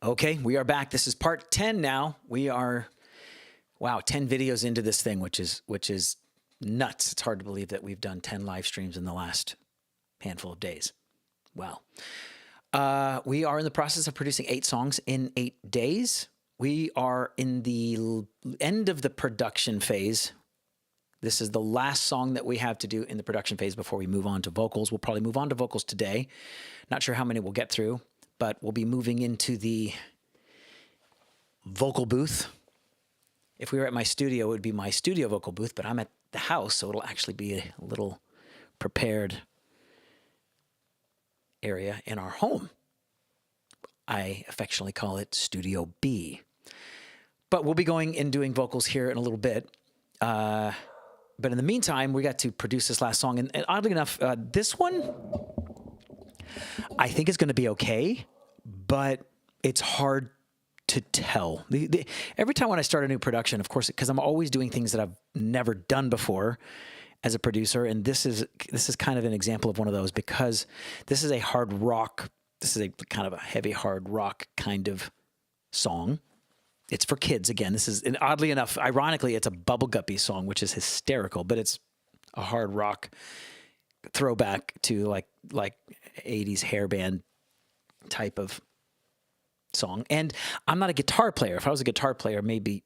Okay, we are back. This is part 10 now. We are, wow, 10 videos into this thing, which is nuts. It's hard to believe that we've done 10 live streams in the last handful of days. Wow. We are in the process of producing 8 songs in 8 days. We are in the end of the production phase. This is the last song that we have to do in the production phase before we move on to vocals. We'll probably move on to vocals today. Not sure how many we'll get through, but we'll be moving into the vocal booth. If we were at my studio, it would be my studio vocal booth, but I'm at the house, so it'll actually be a little prepared area in our home. I affectionately call it Studio B. But we'll be going and doing vocals here in a little bit. But in the meantime, we got to produce this last song. And oddly enough, this one, I think is going to be okay, but it's hard to tell. Every time when I start a new production, of course, because I'm always doing things that I've never done before as a producer, and this is kind of an example of one of those, because this is a hard rock, this is a kind of a heavy hard rock kind of song. It's for kids again. This is, and oddly enough, ironically, it's a Bubble Guppy song, which is hysterical, but it's a hard rock throwback to like 80s hairband type of song. And I'm not a guitar player. If I was a guitar player, maybe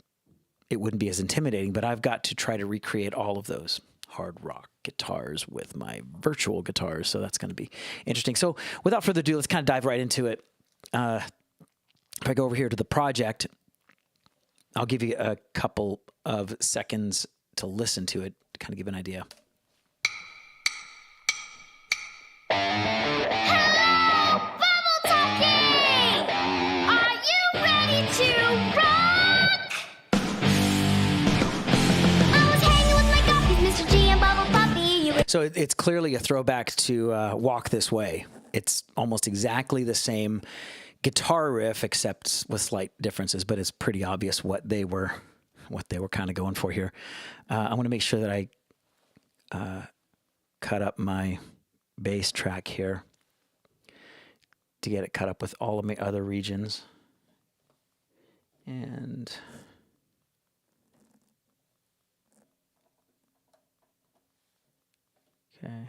it wouldn't be as intimidating, but I've got to try to recreate all of those hard rock guitars with my virtual guitars. So that's going to be interesting. So without further ado, let's kind of dive right into it. If I go over here to the project, I'll give you a couple of seconds to listen to it to kind of give an idea. Hello, Bubble Talking! Are you ready to rock? I was hanging with my guppies, Mr. G and Bubble Puppy. So it's clearly a throwback to Walk This Way. It's almost exactly the same guitar riff, except with slight differences, but it's pretty obvious what they were kind of going for here. I want to make sure that I cut up my bass track here to get it cut up with all of my other regions. And okay.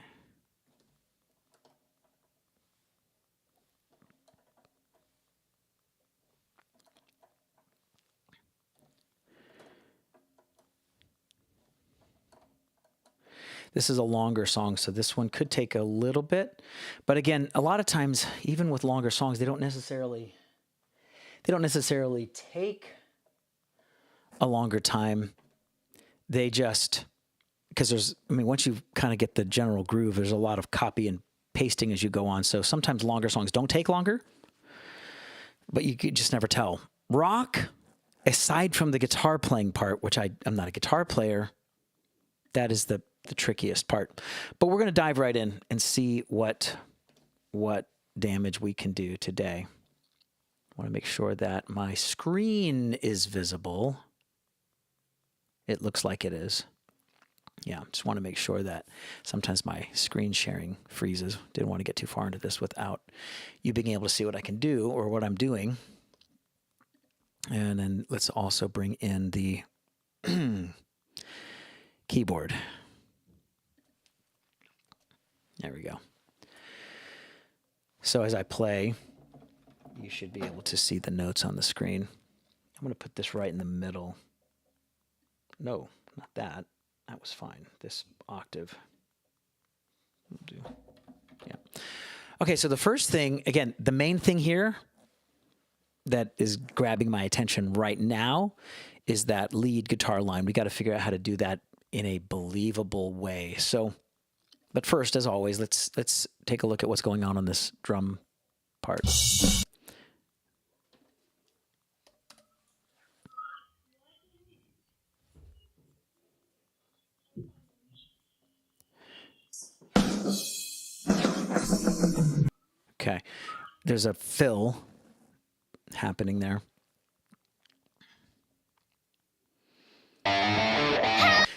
This is a longer song, so this one could take a little bit. But again, a lot of times, even with longer songs, they don't necessarily take a longer time. They just, because once you kind of get the general groove, there's a lot of copy and pasting as you go on. So sometimes longer songs don't take longer, but you could just never tell. Rock, aside from the guitar playing part, which I'm not a guitar player, that is the trickiest part. But we're going to dive right in and see what damage we can do today. I want to make sure that my screen is visible. It looks like it is. Yeah, just want to make sure that sometimes my screen sharing freezes. Didn't want to get too far into this without you being able to see what I can do or what I'm doing. And then let's also bring in the keyboard. There we go. So as I play, you should be able to see the notes on the screen. I'm going to put this right in the middle. No, not that. That was fine. This octave. We'll do. Yeah. Okay, so the first thing, again, the main thing here that is grabbing my attention right now is that lead guitar line. We got to figure out how to do that in a believable way. So, but first, as always, let's take a look at what's going on this drum part. Okay, there's a fill happening there.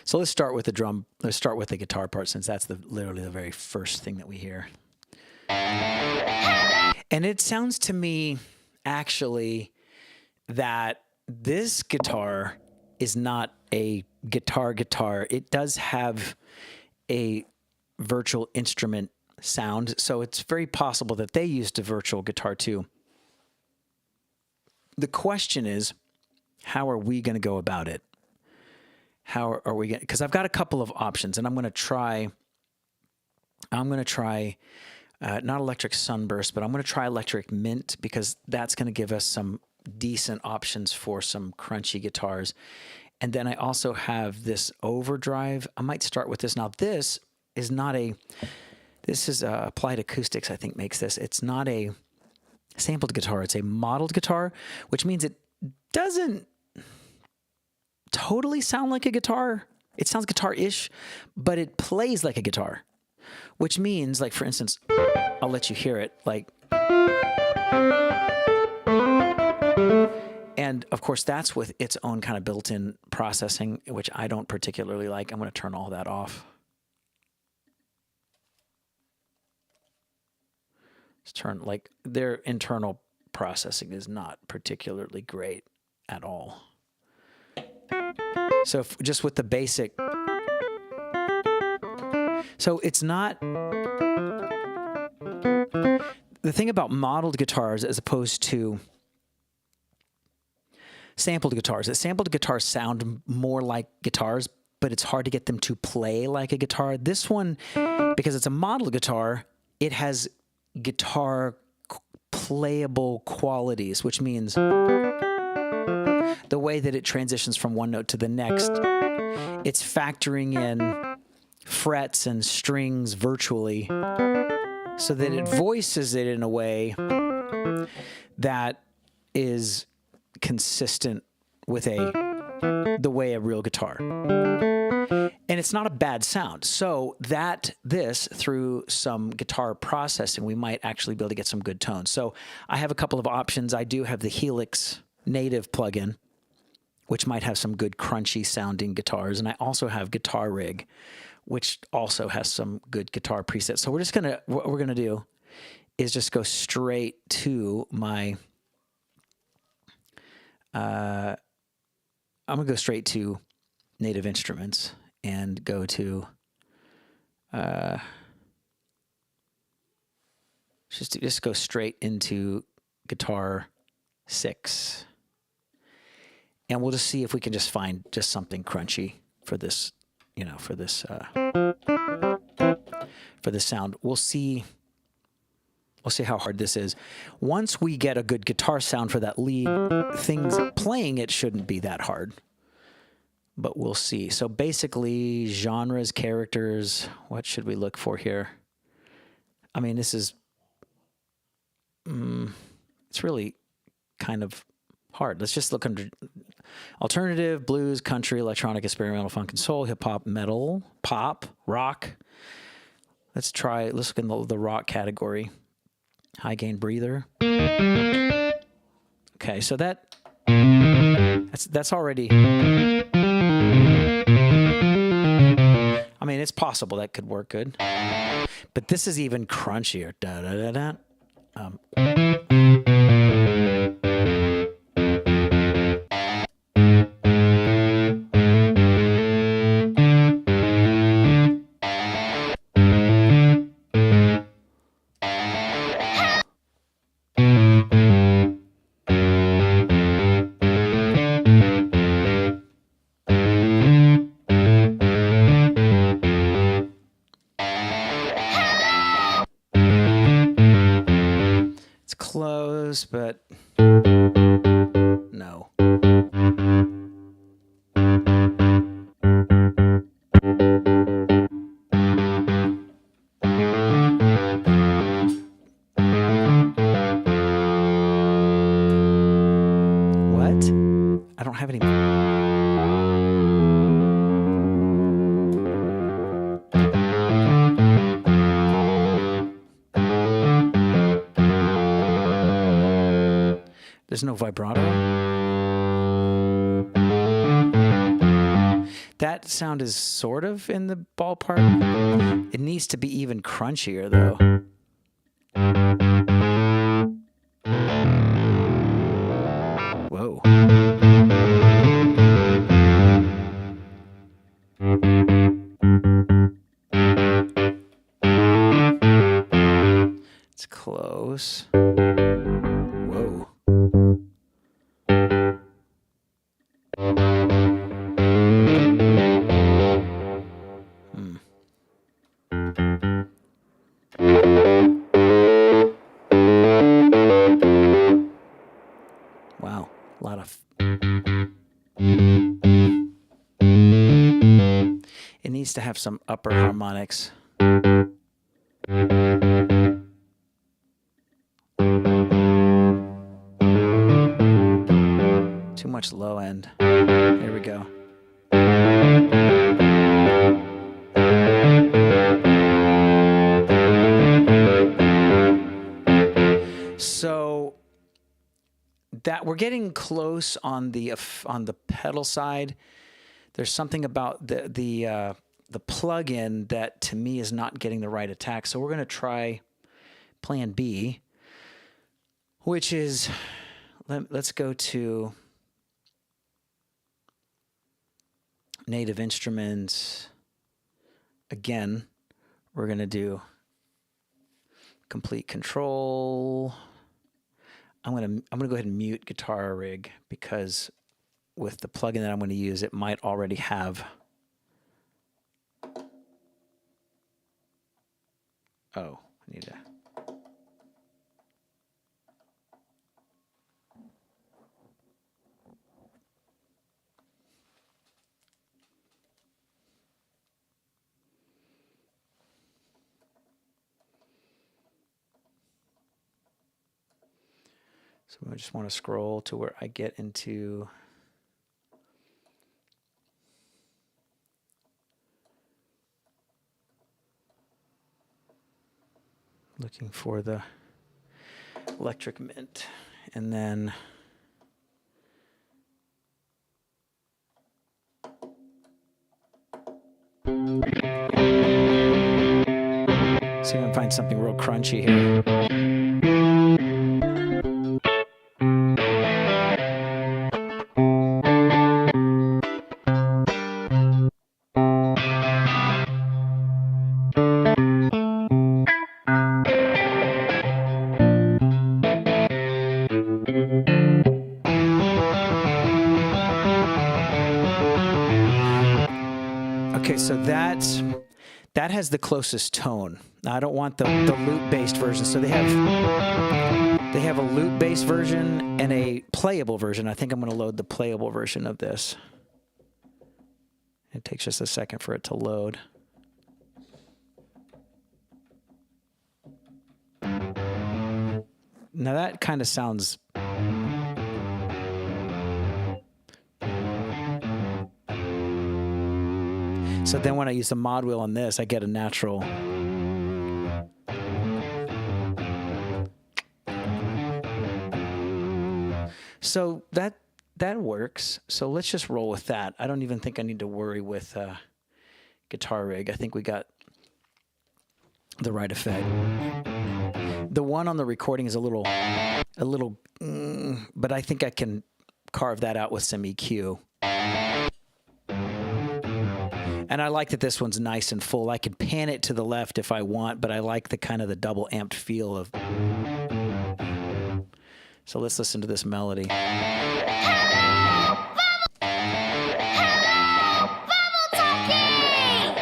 So let's start with the drum. Let's start with the guitar part, since that's literally the very first thing that we hear. And it sounds to me actually that this guitar is not a guitar. It does have a virtual instrument sound, so it's very possible that they used a virtual guitar too. The question is, how are we going to go about it? How are we going to, because I've got a couple of options, and I'm going to try not electric sunburst, but I'm going to try electric mint, because that's going to give us some decent options for some crunchy guitars. And then I also have this overdrive. I might start with this. Now, this is Applied Acoustics, I think, makes this. It's not a sampled guitar. It's a modeled guitar, which means it doesn't totally sound like a guitar. It sounds guitar-ish, but it plays like a guitar, which means, like, for instance, I'll let you hear it, like, and of course that's with its own kind of built-in processing, which I don't particularly like. I'm going to turn all that off. Let's turn, like, their internal processing is not particularly great at all. So just with the basic, so it's not, the thing about modeled guitars as opposed to sampled guitars, that sampled guitars sound more like guitars, but it's hard to get them to play like a guitar. This one, because it's a modeled guitar, it has guitar playable qualities, which means the way that it transitions from one note to the next, it's factoring in frets and strings virtually so that it voices it in a way that is consistent with the way a real guitar. And it's not a bad sound. So this, through some guitar processing, we might actually be able to get some good tones. So I have a couple of options. I do have the Helix native plugin, which might have some good crunchy sounding guitars. And I also have Guitar Rig, which also has some good guitar presets. So what we're gonna do is just go straight to my, I'm gonna go straight to Native Instruments and go to, just go straight into Guitar 6. And we'll just see if we can just find just something crunchy for this, for this sound. We'll see how hard this is. Once we get a good guitar sound for that lead, things playing it shouldn't be that hard. But we'll see. So basically, genres, characters, what should we look for here? I mean, this is, it's really kind of hard. Let's just look under alternative, blues, country, electronic, experimental, funk and soul, hip hop, metal, pop, rock. Let's look in the rock category. High gain breather. Okay, so that's already, I mean, it's possible that could work good. But this is even crunchier. Da da da da. Close, but no. What? I don't have any. There's no vibrato. That sound is sort of in the ballpark. It needs to be even crunchier, though. close. Whoa. Wow, a lot of... It needs to have some upper harmonics. Too much low end. Here we go. So that we're getting close on the pedal side. There's something about the plug-in that to me is not getting the right attack. So we're going to try plan B, which is, let's go to native instruments. Again, we're going to do complete control. I'm going to go ahead and mute guitar rig because with the plugin that I'm going to use, it might already have. Oh, I need to. So I just want to scroll to where I get into looking for the electric mint, and then see if I can find something real crunchy here. Okay, so that has the closest tone. Now, I don't want the loop-based version. So they have a loop-based version and a playable version. I think I'm going to load the playable version of this. It takes just a second for it to load. Now that kind of sounds... So then when I use the mod wheel on this, I get a natural. So that works. So let's just roll with that. I don't even think I need to worry with guitar rig. I think we got the right effect. The one on the recording is a little, but I think I can carve that out with some EQ. And I like that this one's nice and full. I can pan it to the left if I want, but I like the kind of the double amped feel of. So let's listen to this melody. Hello, Bubble Talking!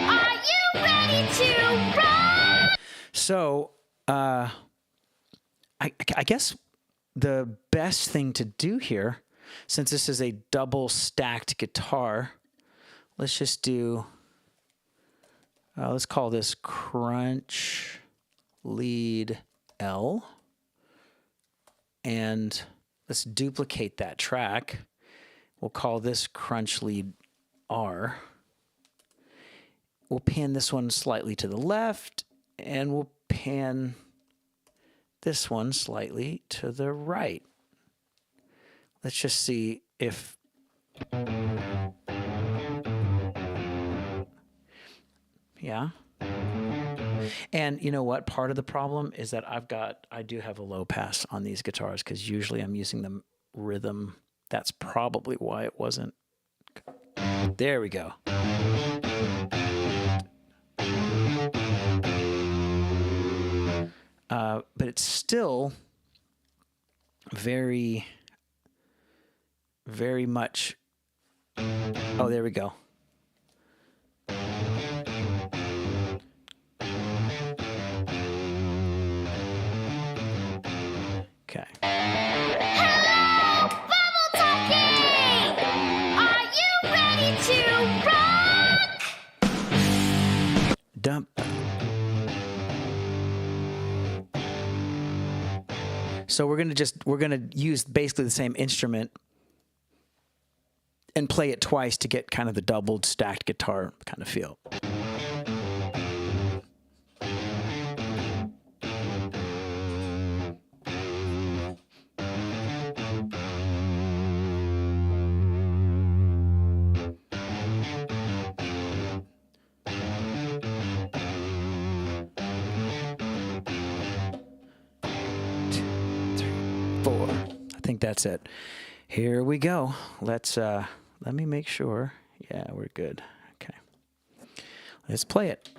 Are you ready to run? So, I guess the best thing to do here, since this is a double stacked guitar, let's just do, let's call this crunch lead L. And let's duplicate that track. We'll call this crunch lead R. We'll pan this one slightly to the left, and we'll pan this one slightly to the right. Let's just see if... Yeah. And you know what? Part of the problem is that I do have a low pass on these guitars because usually I'm using the rhythm. That's probably why it wasn't. There we go. but it's still very, very much. Oh, there we go. Okay. Hello, Bubble Talkie! Are you ready to rock? Dump. So we're gonna use basically the same instrument and play it twice to get kind of the doubled stacked guitar kind of feel. Four. I think that's it. Here we go. Let me make sure. Yeah, we're good. Okay. Let's play it.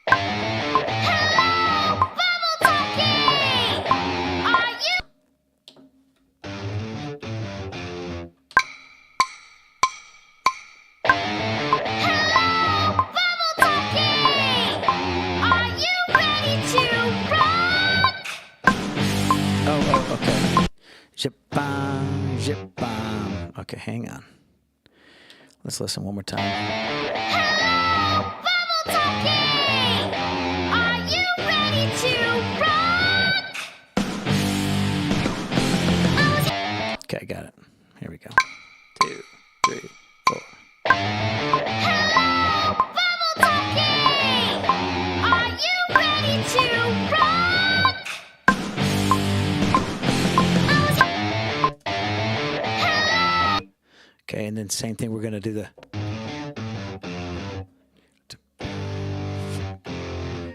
Hello, Bubble Talkie! Are you? Hello, Bubble Talkie! Are you ready to rock? Oh, okay. Zip bomb, zip bomb. Okay, hang on. Let's listen one more time. Hello, Bubble Talkie! Are you ready to rock? Okay, got it. Here we go. 2, 3, 4. Hello, Bubble Talkie! Are you ready to rock? Okay, and then same thing. We're gonna do the.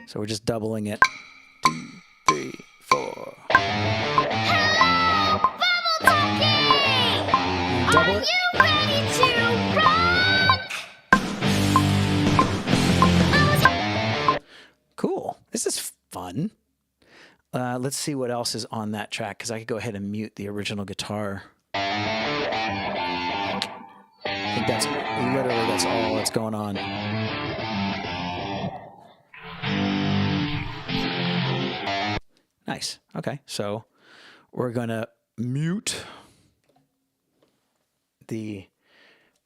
So we're just doubling it. 2, 3, 4. Hello, Bubble Talkie! Double Are it. you ready to rock? Cool. This is fun. Let's see what else is on that track because I could go ahead and mute the original guitar. I think that's all that's going on. Nice. Okay, so we're gonna mute the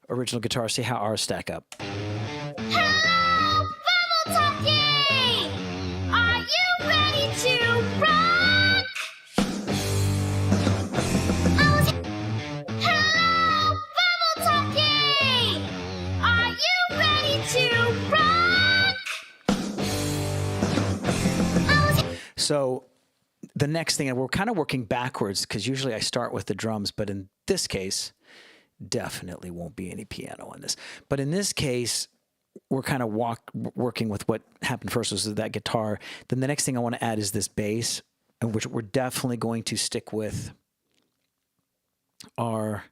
original guitar. See how ours stack up. Hello, Bubble Talkie! Are you ready to rock? Hello, Bubble Talkie! Are you ready to rock? So the next thing, and we're kind of working backwards because usually I start with the drums, but in this case, definitely won't be any piano on this. But in this case, we're kind of working with what happened first was that guitar. Then the next thing I want to add is this bass, and which we're definitely going to stick with our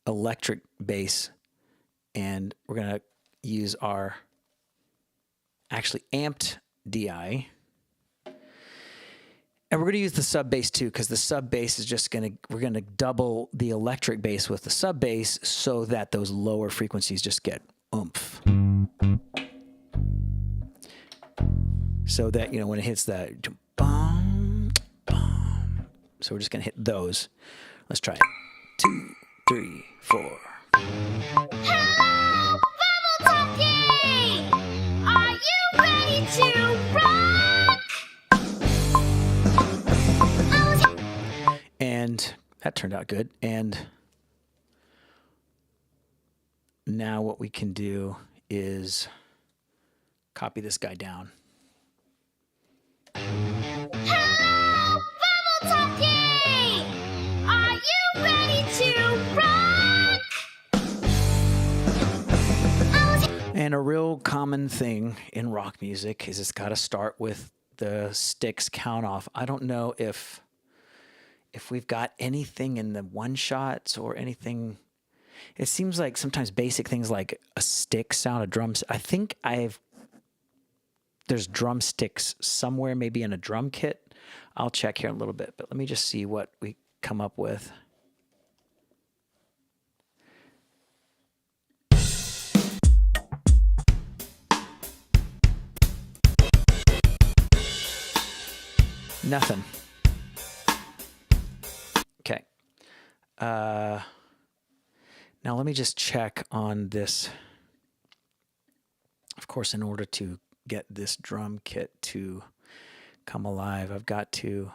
electric bass, and we're going to use our actually amped DI. And we're going to use the sub bass too, because the sub bass is just we're going to double the electric bass with the sub bass so that those lower frequencies just get oomph. So that, when it hits that, boom, boom. So we're just going to hit those. Let's try it. 2, 3, 4. Hello, Bubble Talkie! Are you ready to rock? And that turned out good. And now what we can do is copy this guy down. Hello, Bubble Talkie! Are you ready to rock? And a real common thing in rock music is it's got to start with the sticks count off. I don't know if we've got anything in the one shots or anything. It seems like sometimes basic things like a stick sound, a drum. I think I've there's drumsticks somewhere, maybe in a drum kit. I'll check here in a little bit, but let me just see what we come up with. Nothing. Okay. Now let me just check on this. Of course, in order to get this drum kit to come alive, I've got to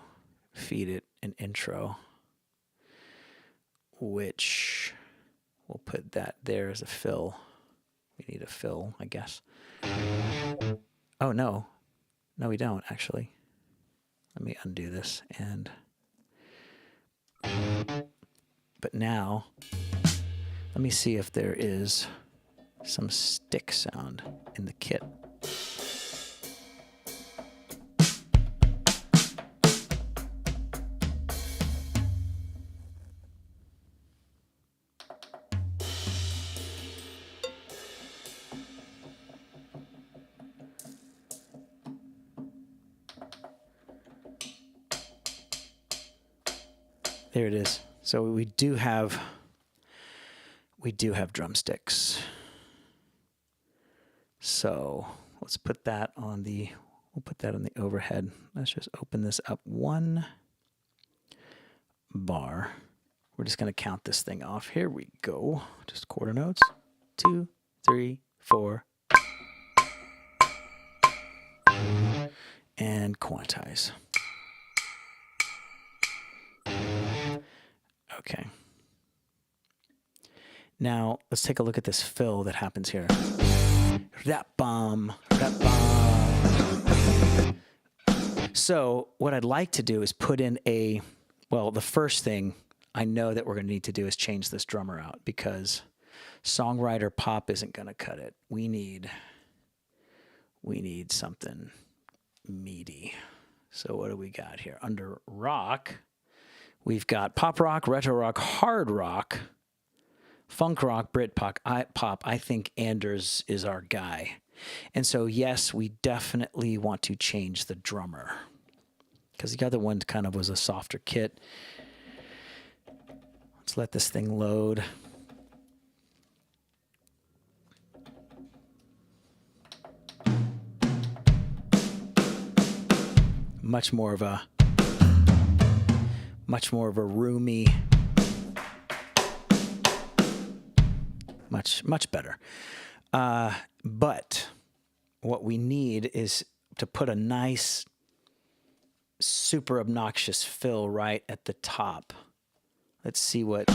feed it an intro, which we'll put that there as a fill. We need a fill, I guess. Oh, no. No, we don't, actually. Let me undo this. But now, let me see if there is some stick sound in the kit. There it is. So we do have drumsticks. So let's put that on the overhead. Let's just open this up one bar. We're just going to count this thing off. Here we go. Just quarter notes. 2, 3, 4. And quantize. Okay. Now, let's take a look at this fill that happens here. Rap-bum, rap-bum. So what I'd like to do is put in the first thing I know that we're going to need to do is change this drummer out, because songwriter pop isn't going to cut it. We need something meaty. So what do we got here? Under rock, we've got pop rock, retro rock, hard rock, funk rock, Brit pop. I think Anders is our guy. And so, yes, we definitely want to change the drummer, because the other one kind of was a softer kit. Let's let this thing load. Much more of a roomy, much better. But what we need is to put a nice, super obnoxious fill right at the top. Let's see what.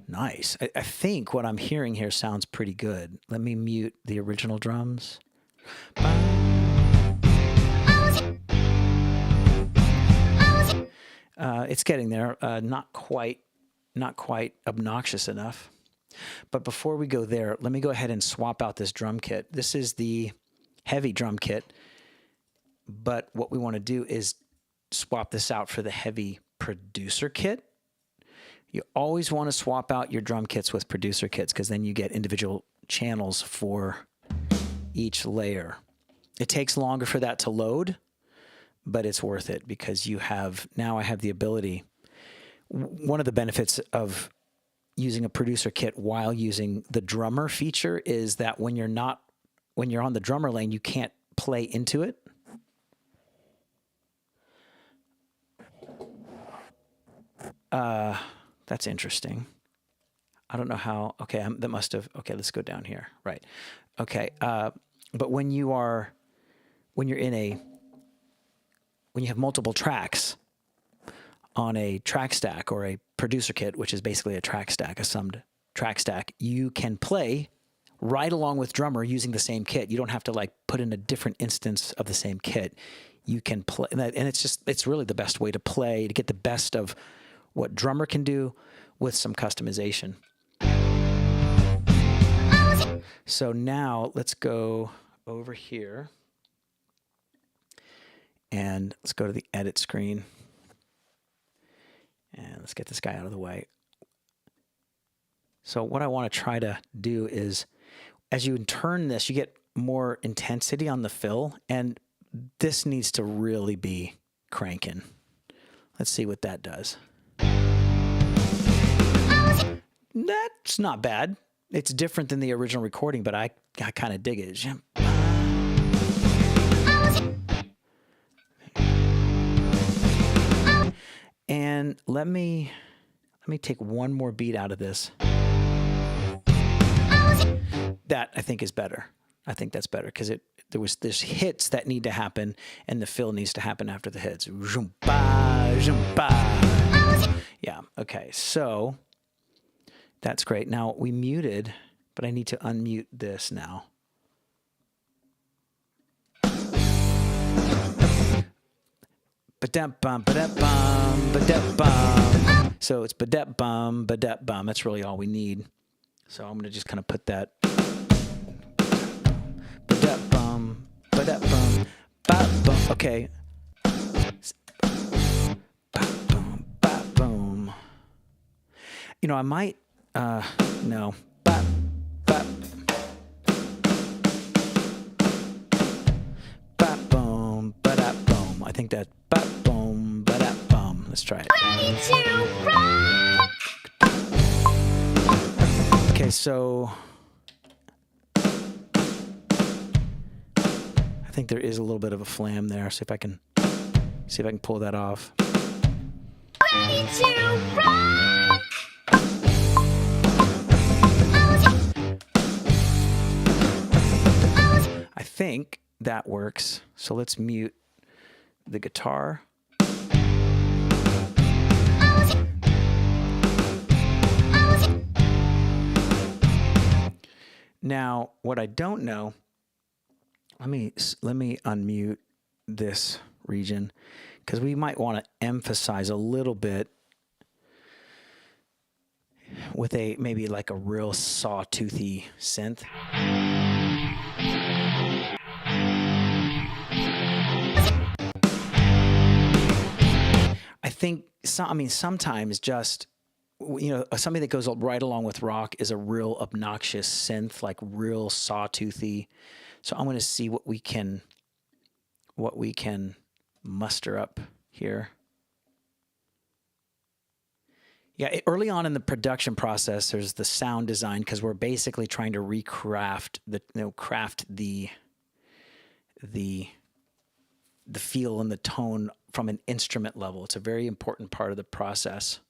Nice. I think what I'm hearing here sounds pretty good. Let me mute the original drums. It's getting there. Not quite obnoxious enough. But before we go there, let me go ahead and swap out this drum kit. This is the heavy drum kit. But what we want to do is swap this out for the heavy producer kit. You always want to swap out your drum kits with producer kits, because then you get individual channels for each layer. It takes longer for that to load, but it's worth it, because now I have the ability. One of the benefits of using a producer kit while using the drummer feature is that when you're on the drummer lane, you can't play into it. That's interesting. I don't know how. Okay, that must have. Okay, let's go down here. Right. Okay. But when you have multiple tracks on a track stack or a producer kit, which is basically a track stack, a summed track stack, you can play right along with drummer using the same kit. You don't have to put in a different instance of the same kit. You can play, and it's really the best way to play, to get the best of what drummer can do with some customization. So now let's go over here and let's go to the edit screen, and let's get this guy out of the way. So what I want to try to do is, as you turn this, you get more intensity on the fill, and this needs to really be cranking. Let's see what that does. That's not bad. It's different than the original recording, but I kind of dig it. And let me take one more beat out of this. That I think is better. I think that's better because there's hits that need to happen, and the fill needs to happen after the hits. Yeah. Okay. So that's great. Now we muted, but I need to unmute this now. Ba-da-bum, ba-da-bum, ba-da-bum. So it's ba-da-bum, ba-da-bum. That's really all we need. So I'm going to just kind of put that. Ba-da-bum, ba-da-bum, ba-bum. Okay. Ba-boom, ba-boom. You know, I might, no. Ba-boom, ba-da-boom. I think that ba-boom, ba-da-bum. Let's try it. Ready to rock! Okay, so I think there is a little bit of a flam there. See if I can pull that off. Ready to rock! I think that works. So let's mute the guitar. Now, what I don't know, let me unmute this region because we might want to emphasize a little bit with maybe like a real sawtoothy synth. I think sometimes just, you know, something that goes right along with rock is a real obnoxious synth, like real sawtoothy. So I'm going to see what we can muster up here. Yeah, early on in the production process, there's the sound design because we're basically trying to craft the feel and the tone from an instrument level. It's a very important part of the process.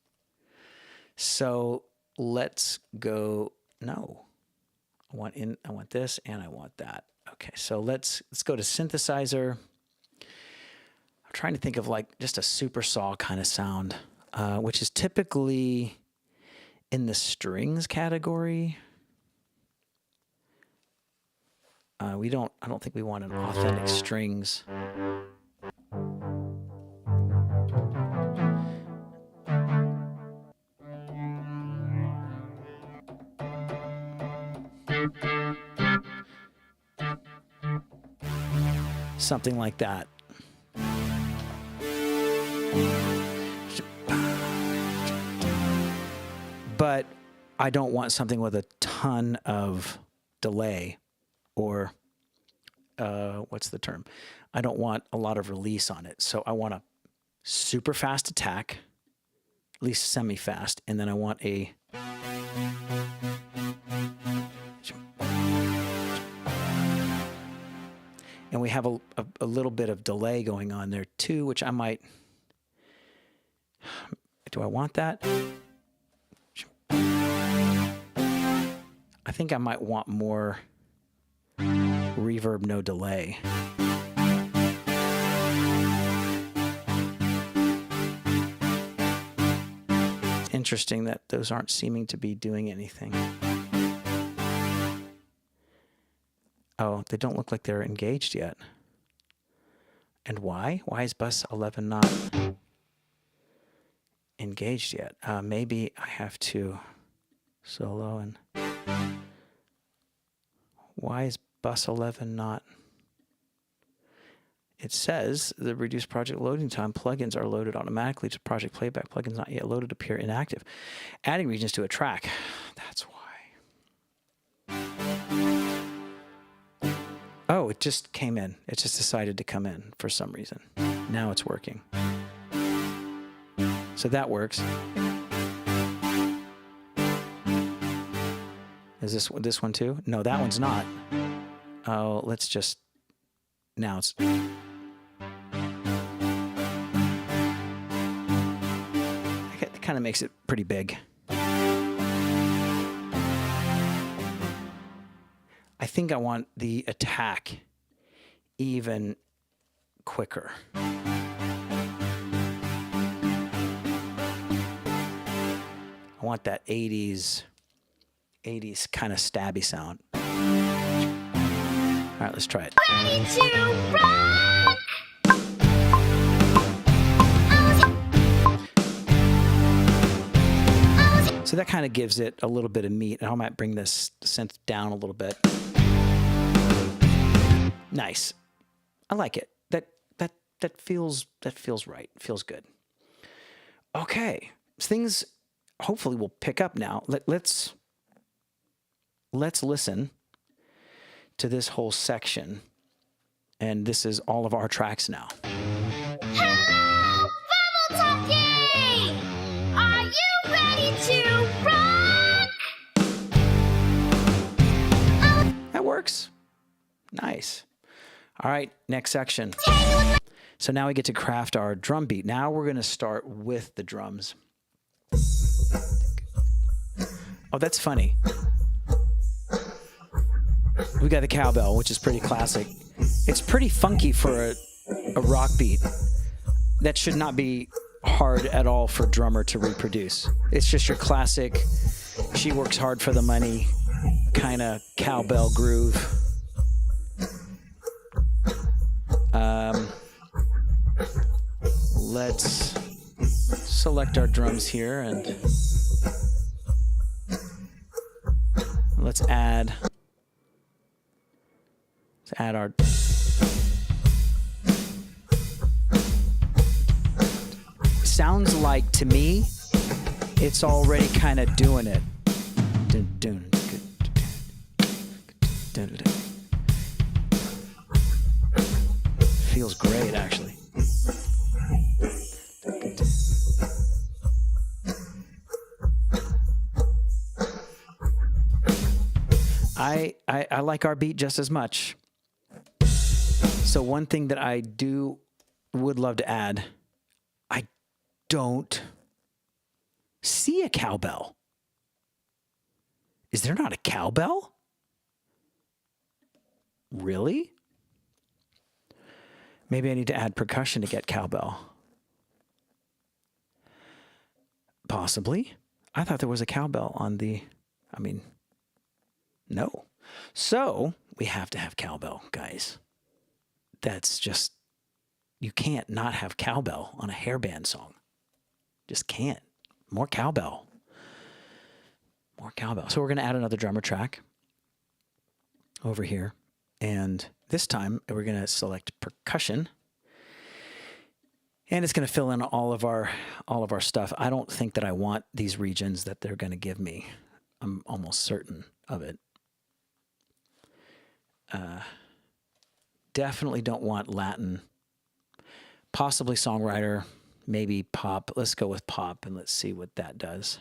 So let's go. No, I want this and I want that. Okay, so let's go to synthesizer. I'm trying to think of like just a super saw kind of sound, which is typically in the strings category. I don't think we want an authentic strings. Something like that. But I don't want something with a ton of delay or what's the term? I don't want a lot of release on it. So I want a super fast attack, at least semi-fast, and then I want a and we have a little bit of delay going on there too, which I might. Do I want that? I think I might want more reverb, no delay. Interesting that those aren't seeming to be doing anything. Oh, they don't look like they're engaged yet. And why? Why is bus 11 not engaged yet? Maybe I have to solo and... Why is bus 11 not... It says the reduced project loading time plugins are loaded automatically to project playback. Plugins not yet loaded appear inactive. Adding regions to a track. That's why. Oh, it just came in. It just decided to come in for some reason. Now it's working. So that works. Is this one too? No, that one's not. Oh, let's just, now it's, it kind of makes it pretty big. I think I want the attack even quicker. I want that 80s kind of stabby sound. All right, let's try it. Ready to rock! So that kind of gives it a little bit of meat. And I might bring this synth down a little bit. Nice. I like it. That feels right. Feels good. Okay. Things hopefully will pick up now. Let's listen to this whole section. And this is all of our tracks now. Hello, Bubble Talking! Are you ready to rock? That works. Nice. All right, next section. So now we get to craft our drum beat. Now we're going to start with the drums. Oh, that's funny. We got the cowbell, which is pretty classic. It's pretty funky for a rock beat. That should not be hard at all for a drummer to reproduce. It's just your classic, she works hard for the money, kind of cowbell groove. Let's select our drums here and let's add our sounds like, to me, it's already kind of doing it. Feels great, actually. I like our beat just as much. So one thing that I would love to add, I don't see a cowbell. Is there not a cowbell? Really? Maybe I need to add percussion to get cowbell. Possibly. I thought there was a cowbell on the, no. So we have to have cowbell, guys. That's just, you can't not have cowbell on a hairband song. Just can't. More cowbell. More cowbell. So we're going to add another drummer track over here. And this time we're going to select percussion. And it's going to fill in all of our stuff. I don't think that I want these regions that they're going to give me. I'm almost certain of it. Definitely don't want Latin. Possibly songwriter, maybe pop. Let's go with pop and let's see what that does.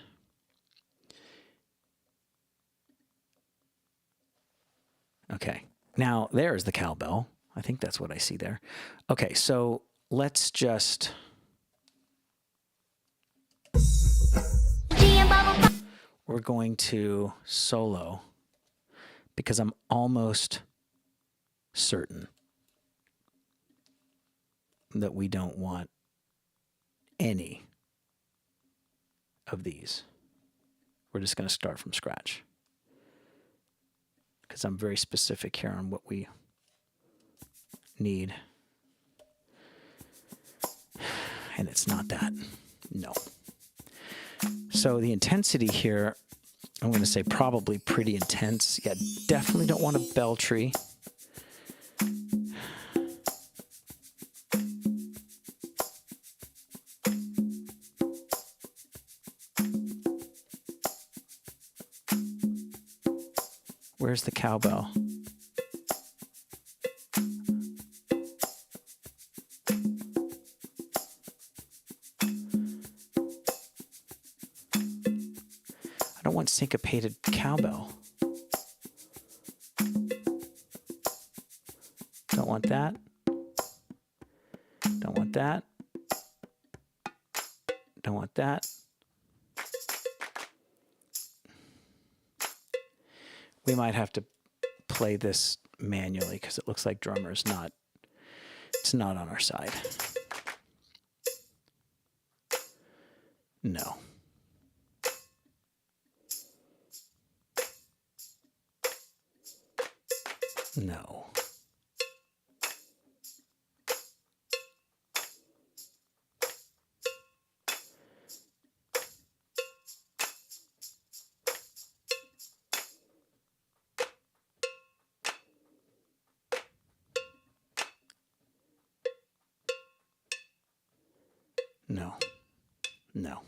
Okay. Now, there's the cowbell. I think that's what I see there. Okay, so let's just... We're going to solo because I'm almost certain that we don't want any of these. We're just going to start from scratch because I'm very specific here on what we need. And it's not that. No. So the intensity here, I'm going to say probably pretty intense. Yeah, definitely don't want a bell tree. Where's the cowbell? want syncopated cowbell. Don't want that. Don't want that. Don't want that. We might have to play this manually because it looks like drummer's not, it's not on our side. No. No. No. No.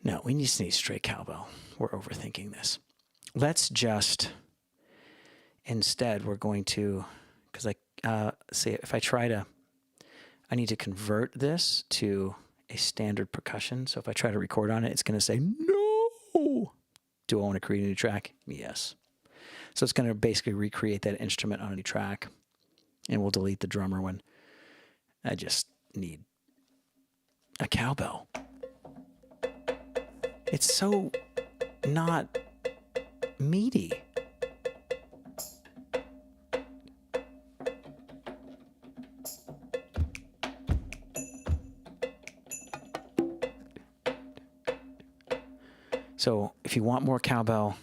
No, we just need straight cowbell. We're overthinking this. Let's just, instead, we're going to, because see, if I try to, I need to convert this to a standard percussion. So if I try to record on it, it's going to say, no. Do I want to create a new track? Yes. So it's going to basically recreate that instrument on a new track. And we'll delete the drummer when I just need a cowbell. It's so not meaty. So if you want more cowbell,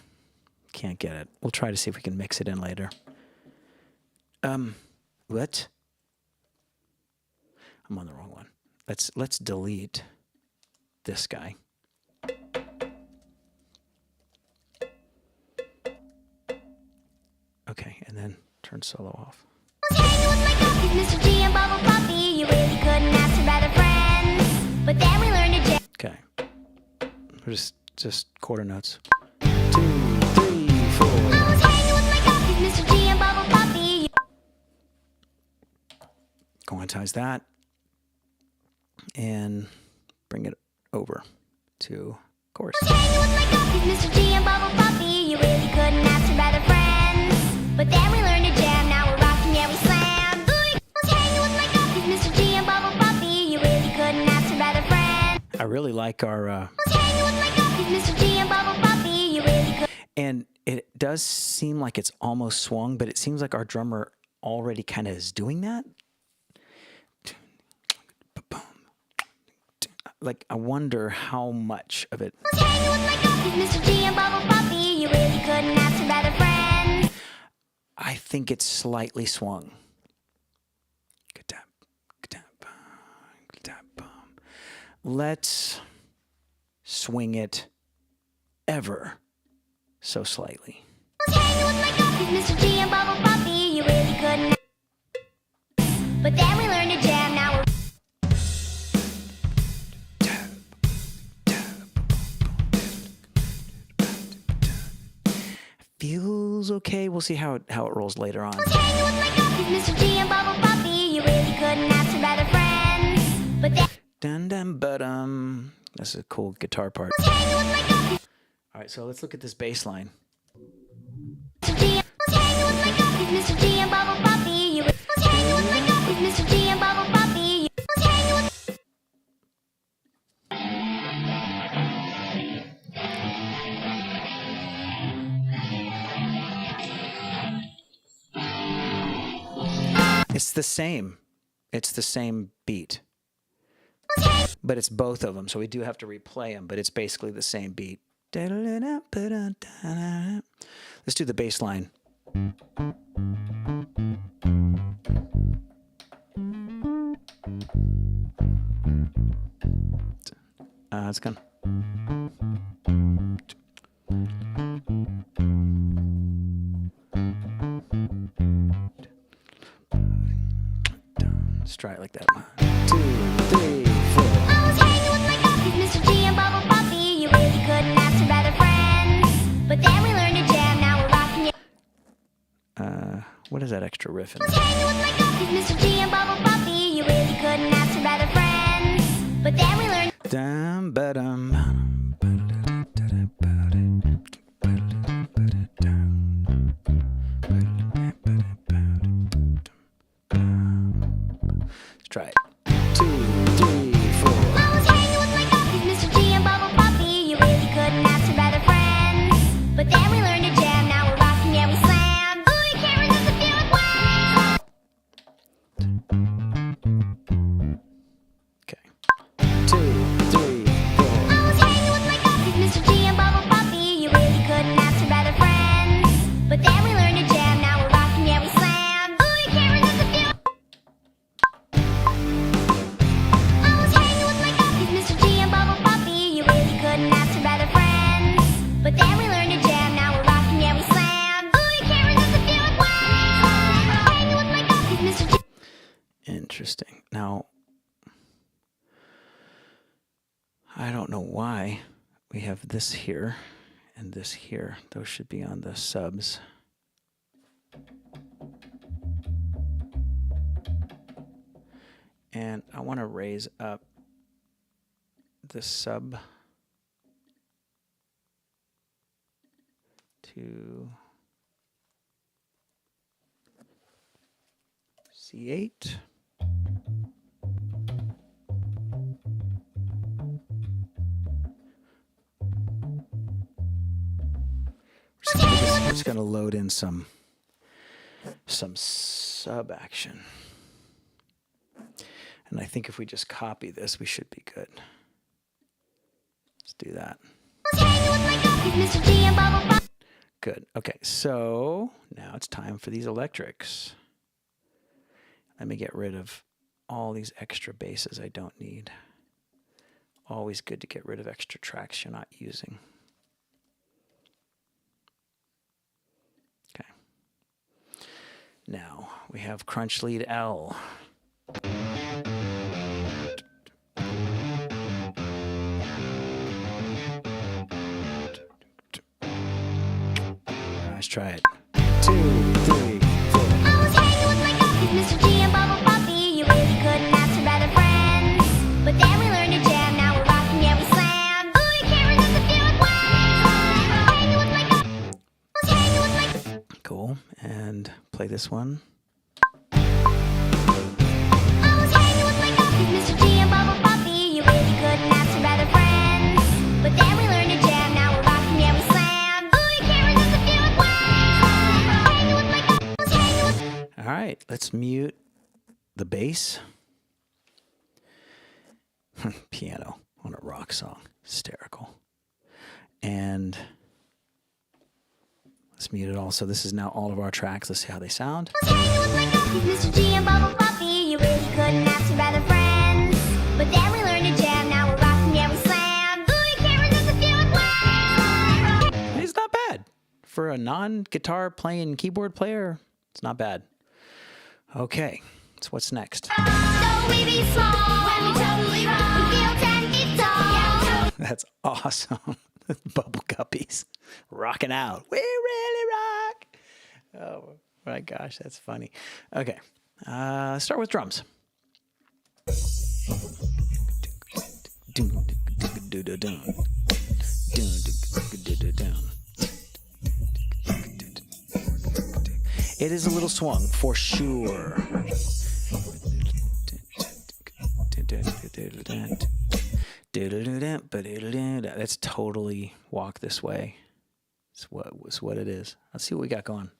can't get it. We'll try to see if we can mix it in later. What? I'm on the wrong one. Let's delete this guy. Okay, and then turn solo off. Mr. G and Bubble Puppy, you really couldn't ask for better friends. But then we learned to jam. Okay. We're just quarter notes. 2, 3, 4. I was hanging with my puppies, Mr. G and Bubble Puppy. Quantize that and bring it over to chorus. I was hanging with my puppies, Mr. G and Bubble Puppy, you really couldn't ask for better friends. But then we learned to jam, now we're rocking, yeah we slam. I was hanging with my puppies, Mr. G and Bubble Puppy, you really couldn't ask for better friends. I really like our I was hanging with my puppies, Mr. G and Bubble Puppy, you really could. and it does seem like it's almost swung, but it seems like our drummer already kind of is doing that. Like, I wonder how much of it. I was hanging with my puppies, Mr. G and Bubble Puppy, you really couldn't ask for better friends. I think it's slightly swung. Let's swing it ever so slightly. I was hanging with my puppies, Mr. G and Bubble Puppy, you really couldn't. But then we learned to jam, now we're. Feels okay. We'll see how it rolls later on. I was hanging with my puppies, Mr. G and Bubble Puppy, you really couldn't ask for better friends. But then. Dun dun ba-dum. That's a cool guitar part. I was hanging with my puppies, All right, so let's look at this bass line. Mr. G. I was hanging with my puppies, Mr. G and Bubble Puppy, you. I was hanging with my puppies, Mr. G and Bubble Puppy, you. I was hanging with. It's the same. It's the same beat. But it's both of them, so we do have to replay them, but it's basically the same beat. Let's do the bass line. It's gone. Let's try it like that. 1, 2, 3, 4. I was hanging with my puppies, Mr. G and Bubble Puppy, you really couldn't ask for better friends. But then we learned to jam, now we're rocking it. What is that extra riff in I was there? hanging with my puppies, Mr. G and Bubble Puppy, you really couldn't ask for better friends. But then we learned. Dum, ba-dum, ba-da-da-da-da-da. try it. 2, 3, 4. I was hanging with my guppies, Mr. G and Bubble Puppy. You really couldn't ask for better friends. But then we learned to jam, now we're rocking, yeah we slam. Ooh, you can't resist the feeling wow. Okay. 2, 3, 4. I was hanging with my guppies, Mr. G and Bubble Puppy. You really couldn't ask for better friends. But then we learned to jam, now we're rocking, yeah we slam. Ooh, you can't resist the feeling. I was hanging with my guppies, Mr. G and Bubble Puppy. You really couldn't ask for better friends. But then we learned to jam, now we're rocking, yeah we slam. Ooh, you can't resist the feeling wow. Hanging with my guppies, Mr. G. Interesting. Now, I don't know why we have this here and this here. Those should be on the subs. And I want to raise up the sub to C8. We're just going to load in some sub action. And I think if we just copy this, we should be good. Let's do that. Mr. G and Bubble Puppy. Good. Okay, so now it's time for these electrics. Let me get rid of all these extra basses I don't need. Always good to get rid of extra tracks you're not using. Okay. Now we have crunch lead L. Let's try it. 2, 3, 4. I was hanging with my guppies, Mr. G and Bubble Puppy. You really couldn't ask for better friends. But then we learned to jam, now we're rocking, yeah we slam. Ooh, you can't resist the feeling wow. Hanging with my guppies. I was hanging with my. Cool. And play this one. I was hanging with my guppies, Mr. G and Bubble Puppy. You really couldn't ask for better friends. But then we learned to jam, now we're rocking, yeah we slam. Ooh, you can't resist the feeling wow. Hanging with my guppies. I was hanging with. All right, let's mute the bass. Piano on a rock song. Hysterical. And let's mute it all. So this is now all of our tracks. Let's see how they sound. I was hanging with my guppies, Mr. G and Bubble Puppy. You really couldn't ask for better friends. But then we learned to jam, now we're rocking, yeah we slam. Ooh, you can't resist the feeling wow. It's not bad. For a non-guitar playing keyboard player, it's not bad. Okay, so what's next? So we be small when we totally rock. We feel 10 feet tall. That's awesome. Bubble Guppies rocking out. We really rock. Oh my gosh, that's funny. Okay, start with drums. It is a little swung for sure. That's totally walk this way. It's what it is. Let's see what we got going.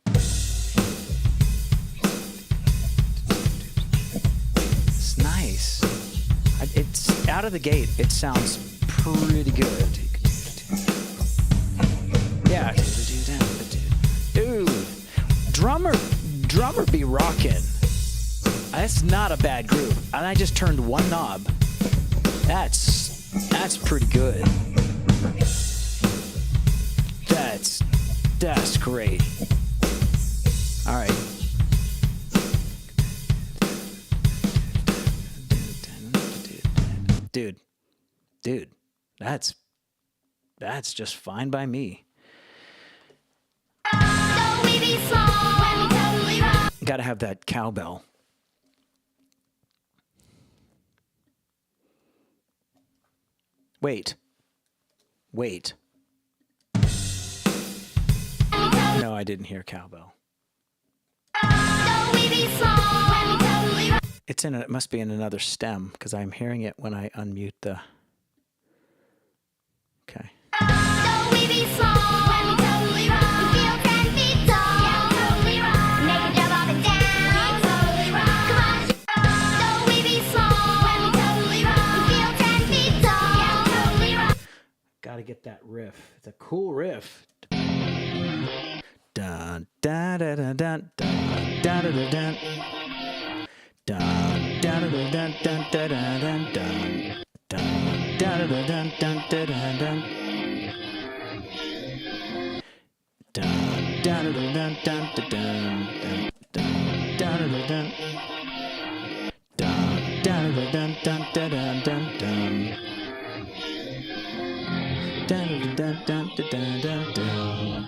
It's nice. It's out of the gate. It sounds pretty good. Yeah. Dude, drummer be rocking. That's not a bad groove. And I just turned one knob. That's pretty good. That's great. All right. Dude, that's just fine by me. So we be small when we totally rock. Gotta have that cowbell. Wait. No, I didn't hear cowbell. So we be small when we totally rock. It's in. It must be in another stem because I'm hearing it when I unmute the. Okay. So we be small when we totally rock. We feel 10 feet tall. Yeah, totally rock. Make a jump up and down. We totally rock. Come on. So we be small when we totally rock. We feel 10 feet tall. Yeah, totally rock. Gotta get that riff. It's a cool riff. Dun da da da dun dun da da da dun. Dun da da da dun dun da da dun dun. Dun da da da dun dun da da dun. Dun da da da dun dun da dun dun da da da dun. Dun da da da dun dun da dun dun dun. Dun dun dun dun dun dun dun.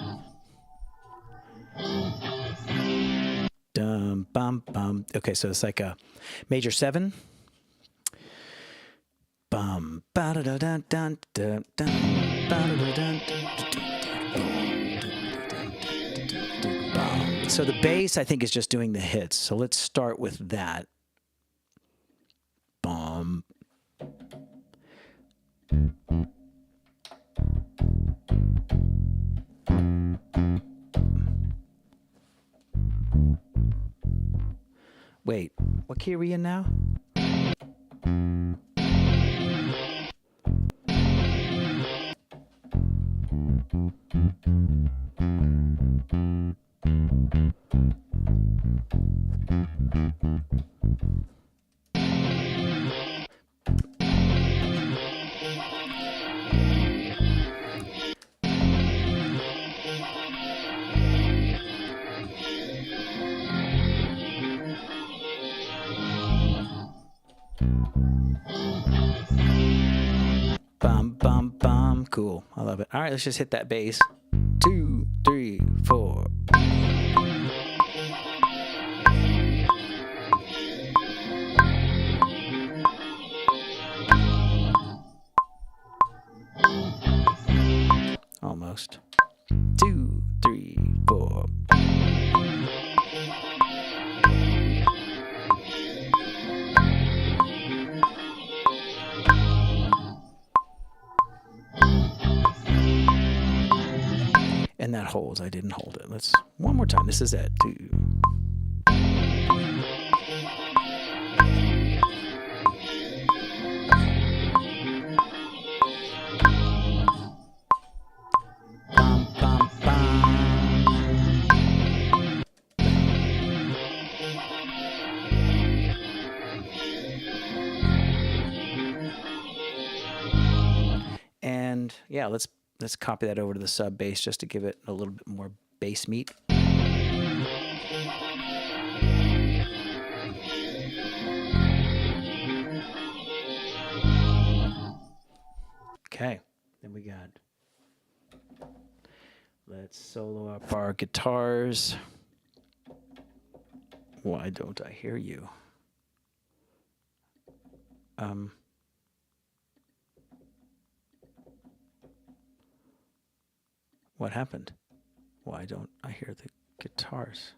Dum bum bum. Okay, so it's like a major 7. Bum ba da da dun dun dun dun ba da da dun dun. So the bass, I think, is just doing the hits. So let's start with that. Bum. Wait, what key are we in now? Bum, bum, bum. Cool. I love it. All right, let's just hit that bass. 2, 3, 4. Almost. 2, 3, 4. And that holds. I didn't hold it. Let's one more time. This is it. 2. Bum, bum, bum. And yeah, let's copy that over to the sub bass just to give it a little bit more bass meat. Okay, then we got, let's solo up our guitars. Why don't I hear you? What happened? Why don't I hear the guitars?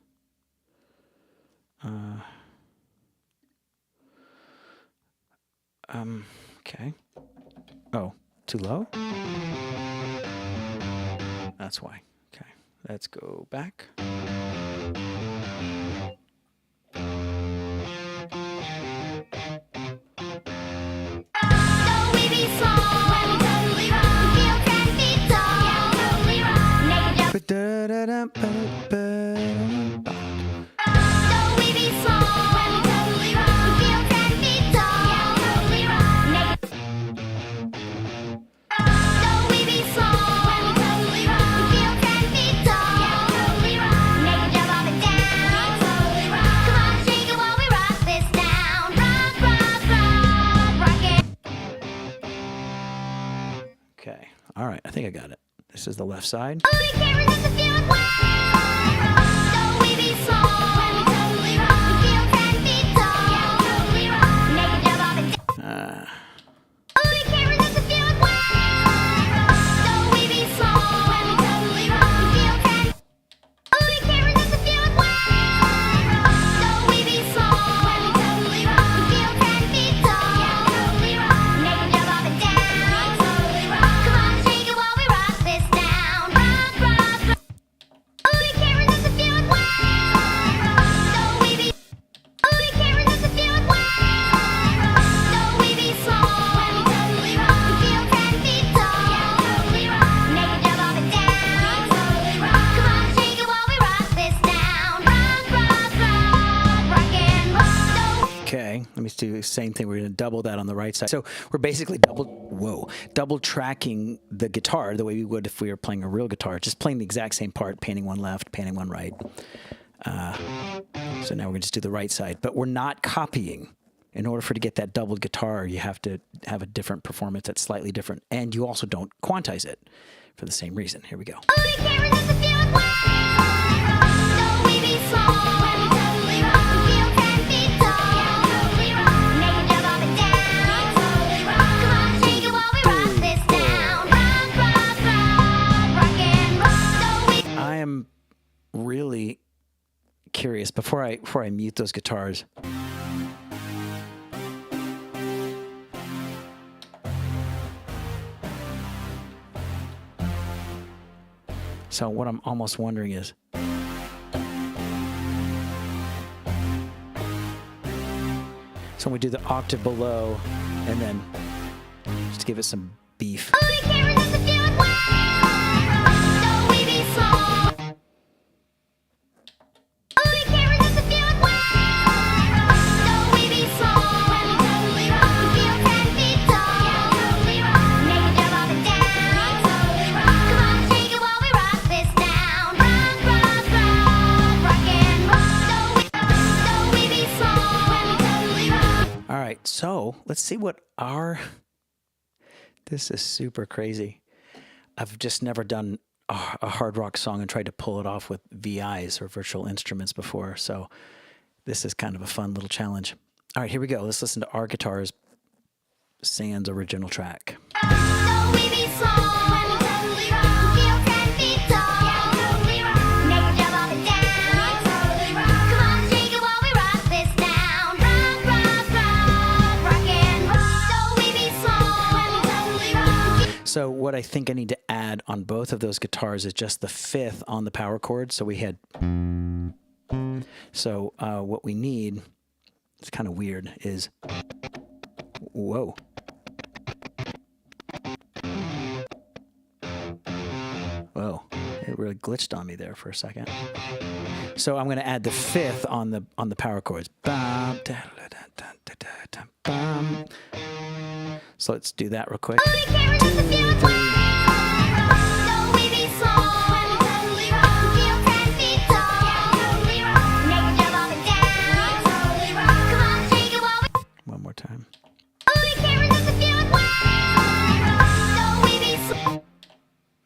Okay. Oh, too low? That's why. Okay, let's go back. Okay. All right. I think I got it. This is the left side. Okay, let me do the same thing. We're going to double that on the right side. So we're basically double tracking the guitar the way we would if we were playing a real guitar, just playing the exact same part, panning one left, panning one right. So now we're going to just do the right side, but we're not copying. In order for to get that doubled guitar, you have to have a different performance that's slightly different, and you also don't quantize it for the same reason. Here we go. I am really curious before I mute those guitars. So what I'm almost wondering is, so we do the octave below, and then just give it some beef. All right, so let's see what this is super crazy. I've just never done a hard rock song and tried to pull it off with VIs or virtual instruments before, so this is kind of a fun little challenge. All right, here we go. Let's listen to our guitars, Sans original track. So what I think I need to add on both of those guitars is just the fifth on the power chord. So we had, so what we need, it's kind of weird, is, whoa. Whoa, it really glitched on me there for a second. So I'm going to add the fifth on the power chords. Bum, da, da, da, da, da, da, bum. So let's do that real quick. 2, 3. One more time.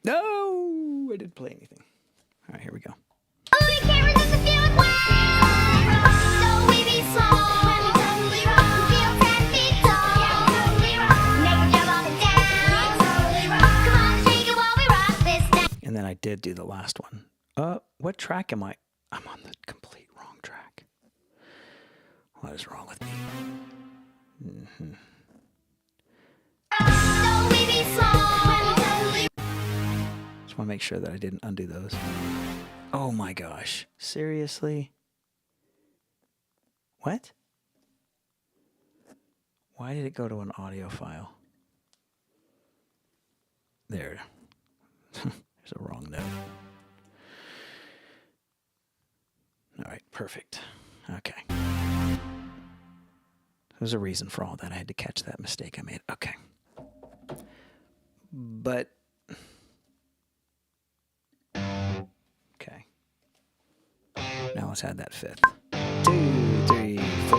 No, I didn't play anything. All right, here we go. And then I did do the last one. What track am I? I'm on the complete wrong track. What is wrong with me? Just want to make sure that I didn't undo those. Oh my gosh. Seriously? What? Why did it go to an audio file? There. There's a wrong note. All right, perfect. Okay. There's a reason for all that. I had to catch that mistake I made. Okay. But, okay. Now let's add that fifth. 2, 3, 4.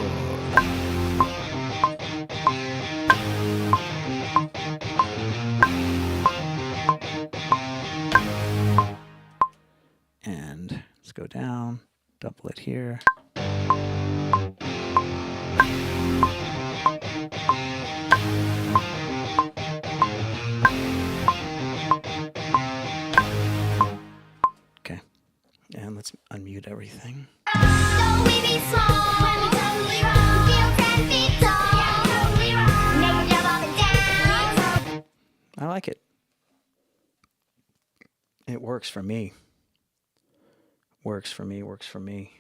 And let's go down, double it here. Okay, and let's unmute everything. I like it. It works for me. Works for me, works for me.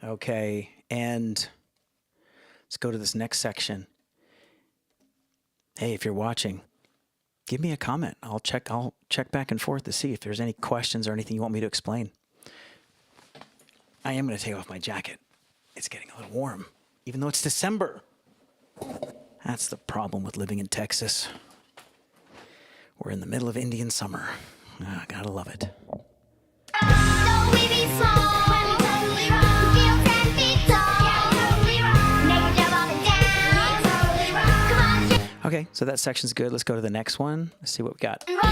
Okay, And let's go to this next section. Hey, if you're watching, give me a comment. I'll check back and forth to see if there's any questions or anything you want me to explain. I am going to take off my jacket. It's getting a little warm, even though it's December. That's the problem with living in Texas. We're in the middle of Indian summer. Ah, gotta love it. Though we be small, when we're totally wrong. Feel 10 feet tall. Yeah, totally wrong. Make a jump up and down. Yeah, totally wrong. Come on, jump Okay, so that section's good. Let's go to the next one. Let's see what we got. and roll.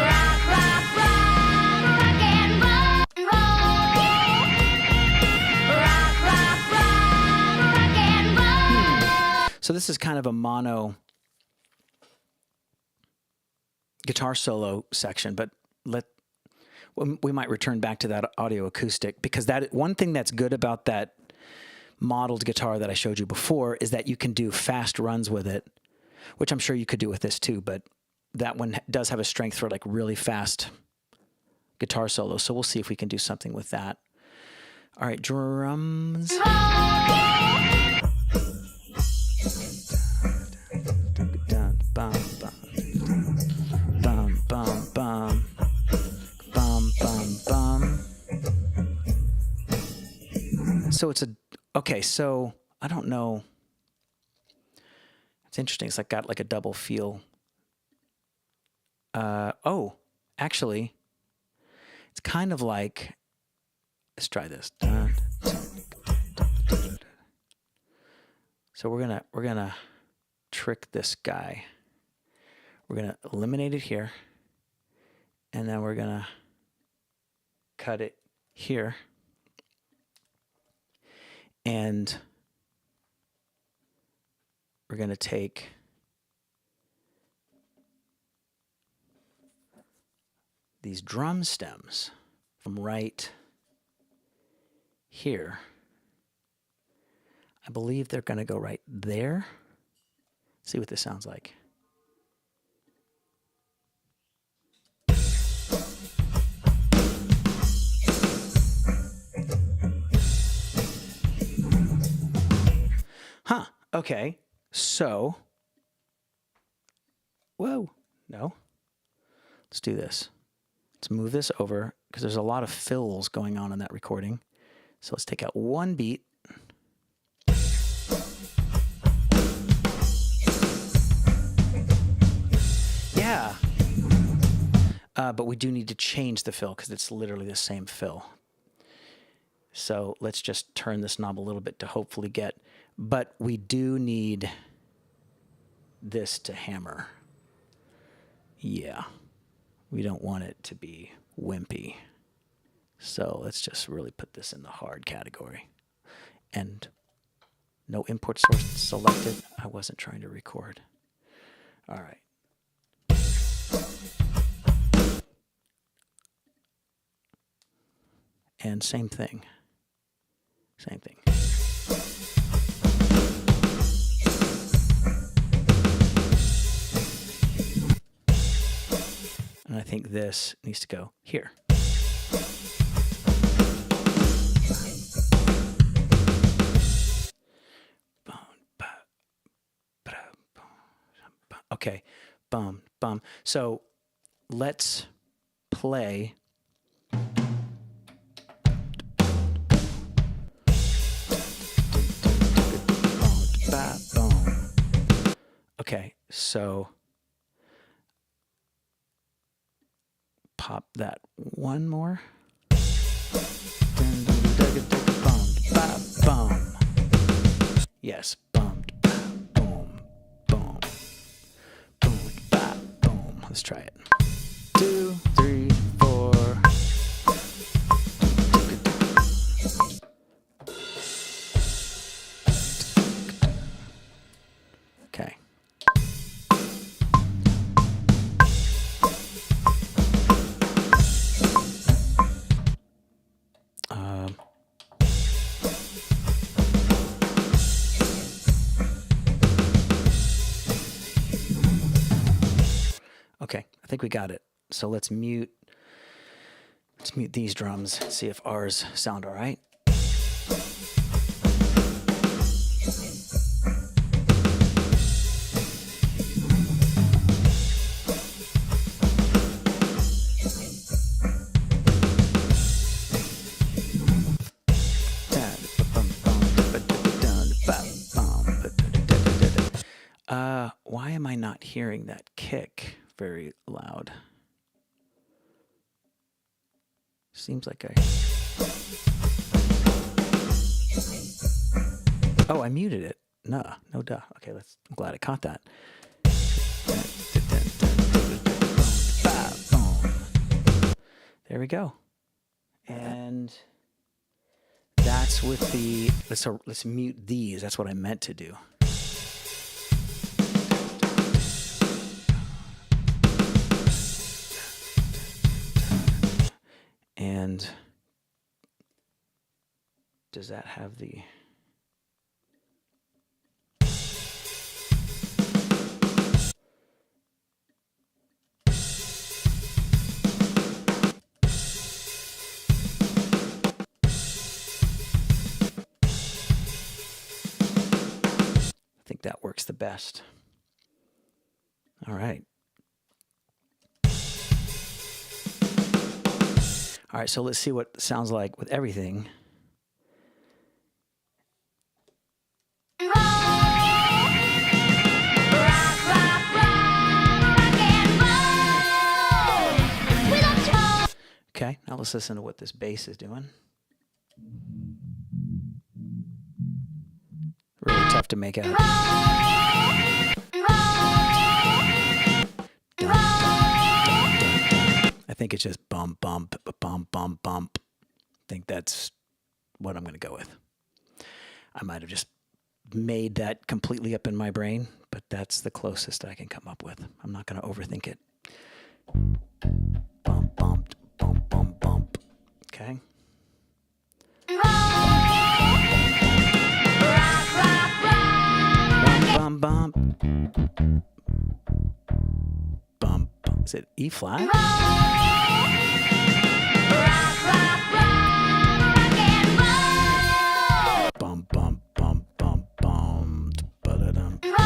Rock, rock, roll. Rock and roll. And roll. Rock, rock, roll. Rock and roll. So this is kind of a mono guitar solo section, but we might return back to that audio acoustic, because that one thing that's good about that modeled guitar that I showed you before is that you can do fast runs with it, which I'm sure you could do with this too, but that one does have a strength for like really fast guitar solos. So we'll see if we can do something with that. All right, drums. Dun, bum, bum. Bum, bum, bum. Bum, bum, bum. So it's okay, so I don't know. It's interesting. It's like got like a double feel. Oh, actually, it's kind of like, let's try this. So we're gonna trick this guy. We're gonna eliminate it here, and then we're gonna cut it here, and we're gonna take these drum stems from right here. I believe they're gonna go right there. See what this sounds like. Huh, okay, so, whoa, no. Let's do this. Let's move this over, because there's a lot of fills going on in that recording. So let's take out one beat. Yeah. But we do need to change the fill, because it's literally the same fill. So let's just turn this knob a little bit to hopefully get, but we do need this to hammer. Yeah, we don't want it to be wimpy. So let's just really put this in the hard category. And no import source selected. I wasn't trying to record. All right. And same thing. Same thing. And I think this needs to go here. Okay, bum, bum. So let's play. Okay, so pop that one more. Yes, bum, boom, boom, boom, boom. Let's try it. 2, 3, 4. Okay. Okay, I think we got it. So let's mute these drums, see if ours sound all right. Why am I not hearing that kick very loud? Seems like I... Oh, I muted it. No duh. Okay, I'm glad I caught that. There we go. And that's with the, let's mute these. That's what I meant to do. And does that have the... I think that works the best. All right. All right, so let's see what it sounds like with everything. Okay, now let's listen to what this bass is doing. Really tough to make out. I think it's just bump, bump, bump, bump, bump. I think that's what I'm going to go with. I might have just made that completely up in my brain, but that's the closest I can come up with. I'm not going to overthink it. Bump, bump, bump, bump, bump. Okay. Bump, bump, bump. Bump. Is it E flat? Bump, bump, bump, bump, bump. Ba-da-dum. Bump.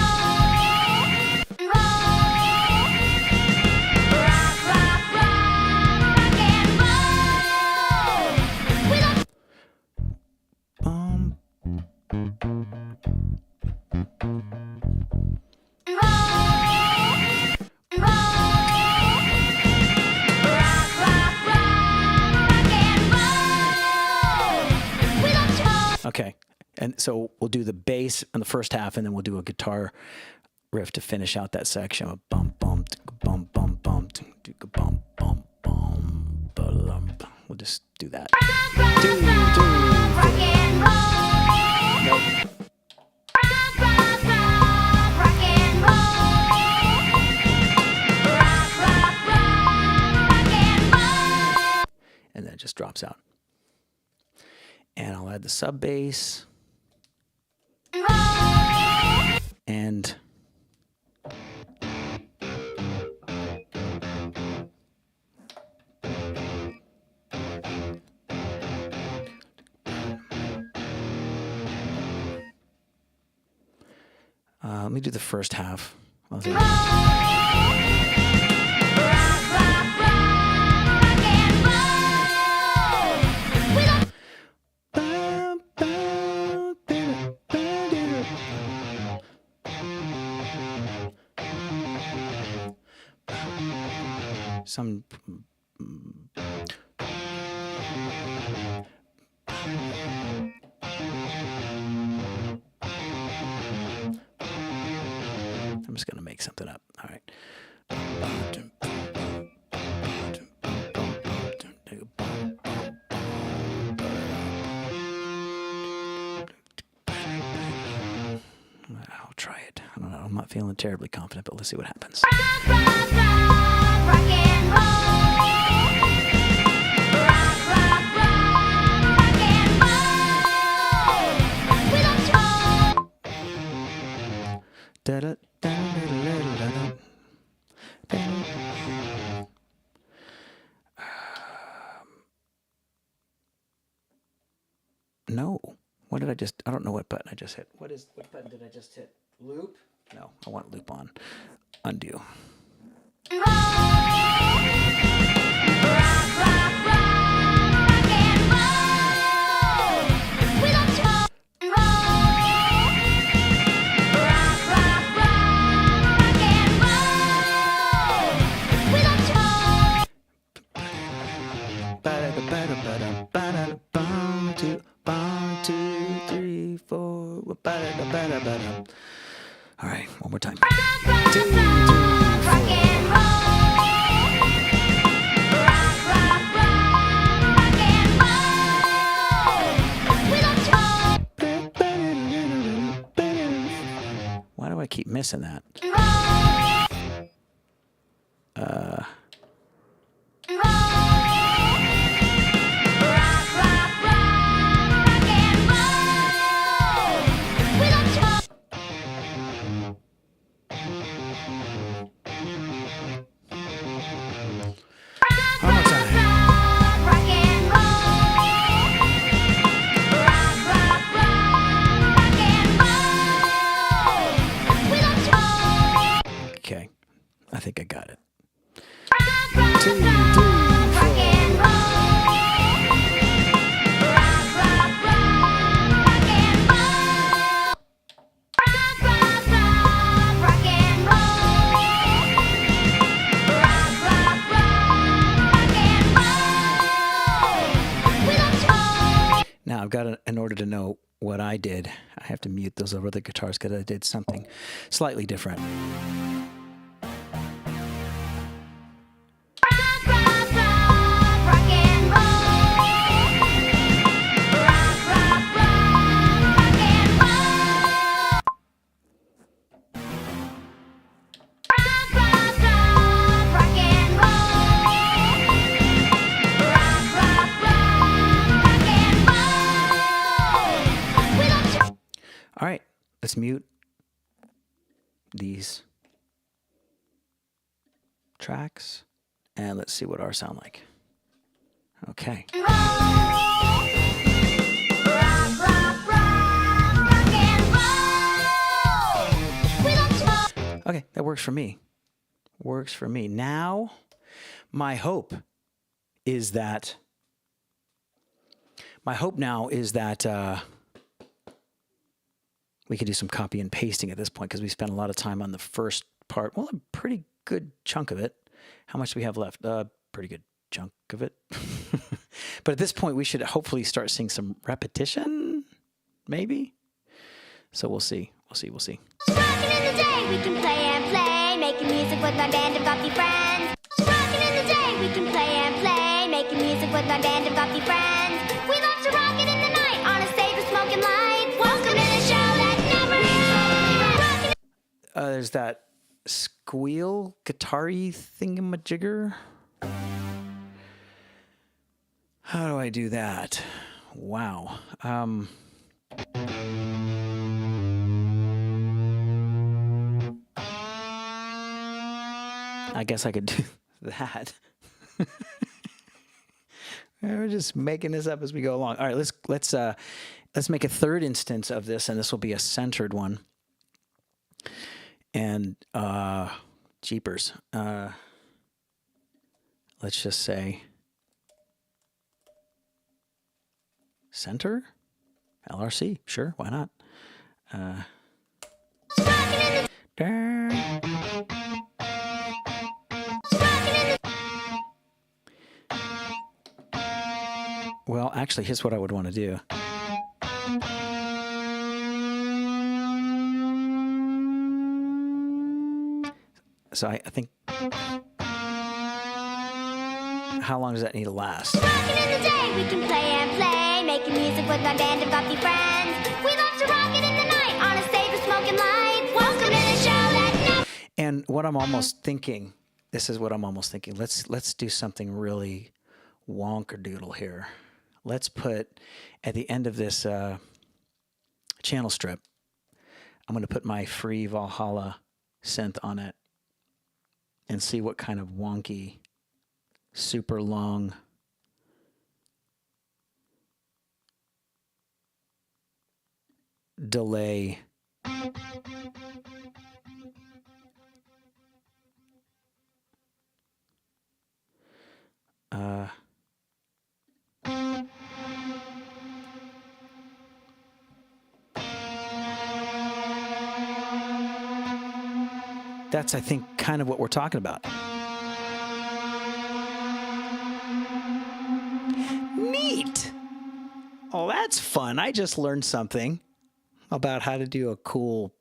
Okay, and so we'll do the bass in the first half, and then we'll do a guitar riff to finish out that section. Bump, bump, bump, bump, bump, bump, bump, bump. We'll just do that. And then it just drops out. And I'll add the sub bass. And let me do the first half. Some I'm just going to make something up. All right. I'll try it. I don't know. I'm not feeling terribly confident, but let's see what happens. No. What did I just... I don't know what button I just hit. What button did I just hit? Loop? No, I want loop on. Undo. 2, 1, 2, 3, 4. Ba-da-da-ba-da-ba-da. All right, one more time. 2, 3, 4. Rock and roll. Rock, rock, rock, rock and roll. We love to Why do I keep missing that? roll. Rock, rock, rock and roll. We love to One more time. rock and roll. Rock, rock, rock and roll. We love to Okay, I think I got it. rock, rock, 2, 3, 4. rock and roll. Rock, rock, rock and roll. Rock, rock, rock and roll. Rock, rock, rock and roll. We love to Now I've got to, in order to know what I did, I have to mute those other guitars because I did something slightly different. rock, rock, rock and roll. Rock, rock, rock and roll. Rock, rock, rock and roll. Rock, rock, rock and roll. We love to All right, let's mute these tracks and let's see what ours sound like. Okay. rock, rock, rock and roll. We love to Okay, that works for me. Works for me. Now, my hope now is that we could do some copy and pasting at this point because we spent a lot of time on the first part. Well, a pretty good chunk of it. How much do we have left? Pretty good chunk of it. But at this point, we should hopefully start seeing some repetition, maybe. So we'll see. We'll see. Rockin' in the day, we can play and play, making music with my band of guppy friends. Rockin' in the day, we can play and play, making music with my band of guppy friends. We love to rock it in the night on a stage with smoke and light. Welcome to the show that never ends. Rockin' There's that squeal guitar-y thingamajigger. How do I do that? Wow. I guess I could do that. We're just making this up as we go along. All right, let's make a third instance of this, and this will be a centered one. And jeepers, let's just say center, LRC. Sure, why not? Well, actually, here's what I would want to do. So I think, how long does that need to last? Rockin' in the day, we can play and play, making music with my band of guppy friends. We love to rock it in the night on a stage with smoke and light. Welcome to the show that never. And what I'm almost thinking, this is what I'm almost thinking. Let's do something really wonkadoodle here. Let's put at the end of this channel strip, I'm going to put my free Valhalla synth on it and see what kind of wonky, super long delay that's, I think, kind of what we're talking about. Neat. Oh, that's fun. I just learned something about how to do a cool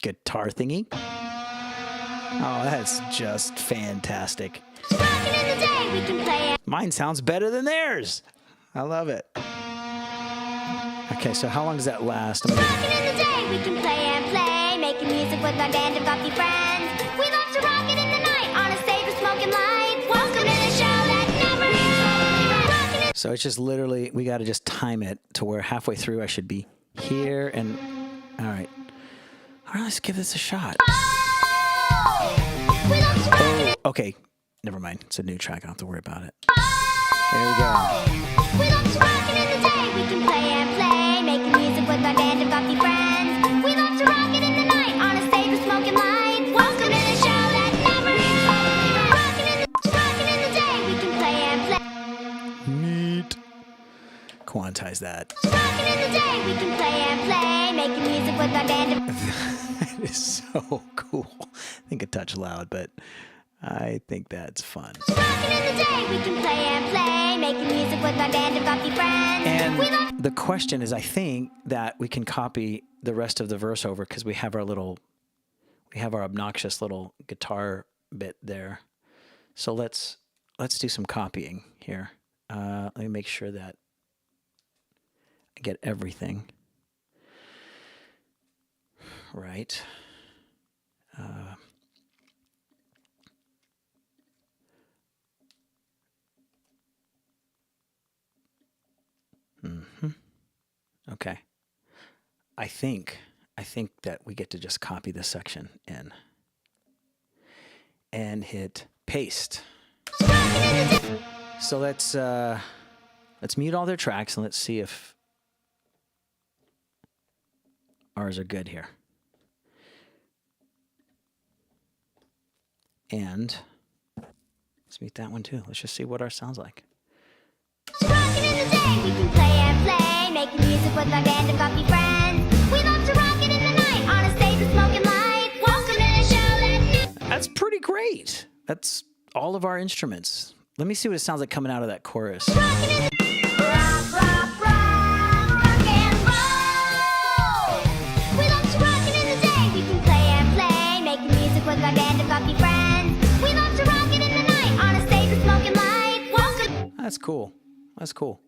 guitar thingy. Oh, that's just fantastic. Rockin' in the day, we can play. Mine sounds better than theirs. I love it. Okay, so how long does that last? Rockin' in the day, we can play and play, making music with our band of comfy friends. We love to rock it in the night on a stage with smoking lights. Welcome to the show that never ends. Rockin' in So it's just literally, we got to just time it to where halfway through I should be here and, all right. All right, let's give this a shot. we love to rock it. Okay, never mind. It's a new track. I don't have to worry about it. There we go. We love to rock it in the day. We can play and play, making music with our band of comfy friends. We love to rock it in the night on a stage with smoking lights. Welcome to the show that never ends. Rockin' in the day. We can play and play. Neat. Quantize that. Rockin' in the day. We can play and play, making music with our band of. That is so cool. I think a touch loud, but I think that's fun. Rockin' in the day. We can play and play, making music with our band of comfy friends. And We love the question is, I think that we can copy the rest of the verse over because we have our obnoxious little guitar bit there. So let's do some copying here. Let me make sure that I get everything right. Okay. I think that we get to just copy this section in and hit paste. So let's mute all their tracks and let's see if ours are good here. And let's mute that one too. Let's just see what ours sounds like. Rockin' in the day. We can play and play, making music with our band of comfy friends. We love to rock it in the night on a stage with smoking lights. Welcome to the show that. That's pretty great. That's all of our instruments. Let me see what it sounds like coming out of that chorus. Rock, rock, rock and roll. We love to rock it in the day. We can play and play, making music with our band of comfy friends. We love to rock it in the night on a stage with smoking lights. Welcome. That's cool. That's cool.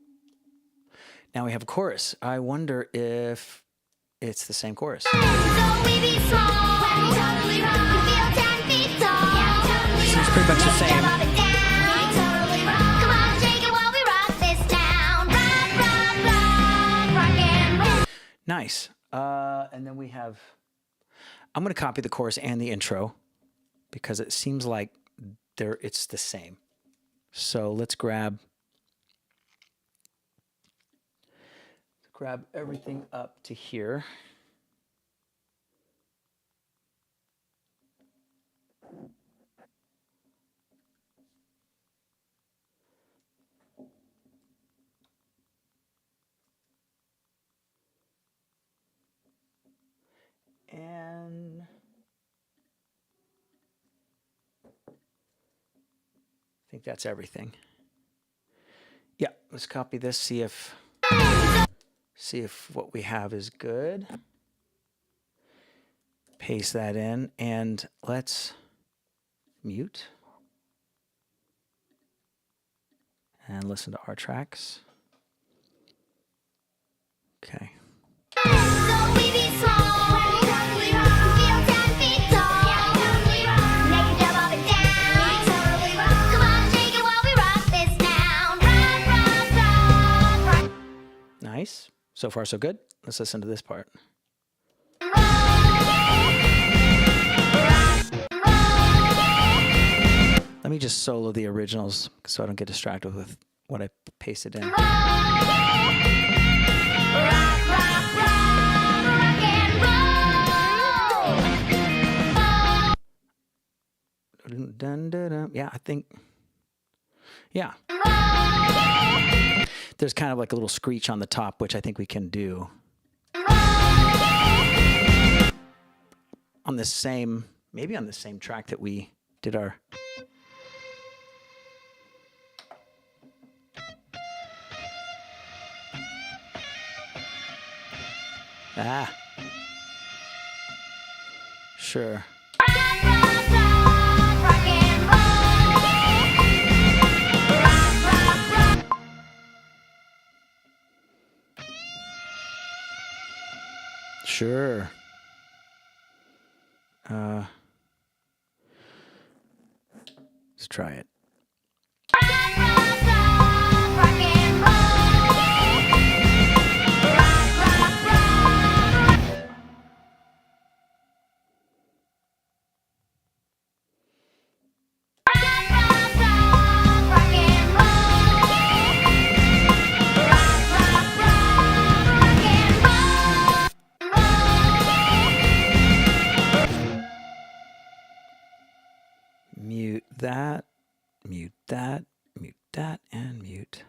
Now we have a chorus. I wonder if it's the same chorus. So we be small when we totally rock. We feel 10 feet tall. Yeah, totally Seems rock. pretty much the Make it same. jump up and down. We totally rock. Come on, shake it while we rock this town. Rock, rock, rock, rock and roll. Nice. And then we have, I'm going to copy the chorus and the intro because it seems like it's the same. So let's grab everything up to here. And I think that's everything. Yeah, let's copy this, see if what we have is good. Paste that in and let's mute and listen to our tracks. Okay. So we be small when we totally rock. We feel 10 feet tall. Yeah, totally rock. Make it jump up and down. We totally rock. Come on, shake it while we rock this town. Rock, rock, rock, rock. Nice. So far, so good. Let's listen to this part. Let me just solo the originals so I don't get distracted with what I pasted in. Rock, rock, rock and roll. Dun, dun, dun. Yeah, I think. Yeah. There's kind of like a little screech on the top, which I think we can do. On the same, maybe on the same track that we did our. Ah. Sure. Rock and roll. Rock. Sure. Let's try it. Rock and roll. Mute that, mute that, mute that, and mute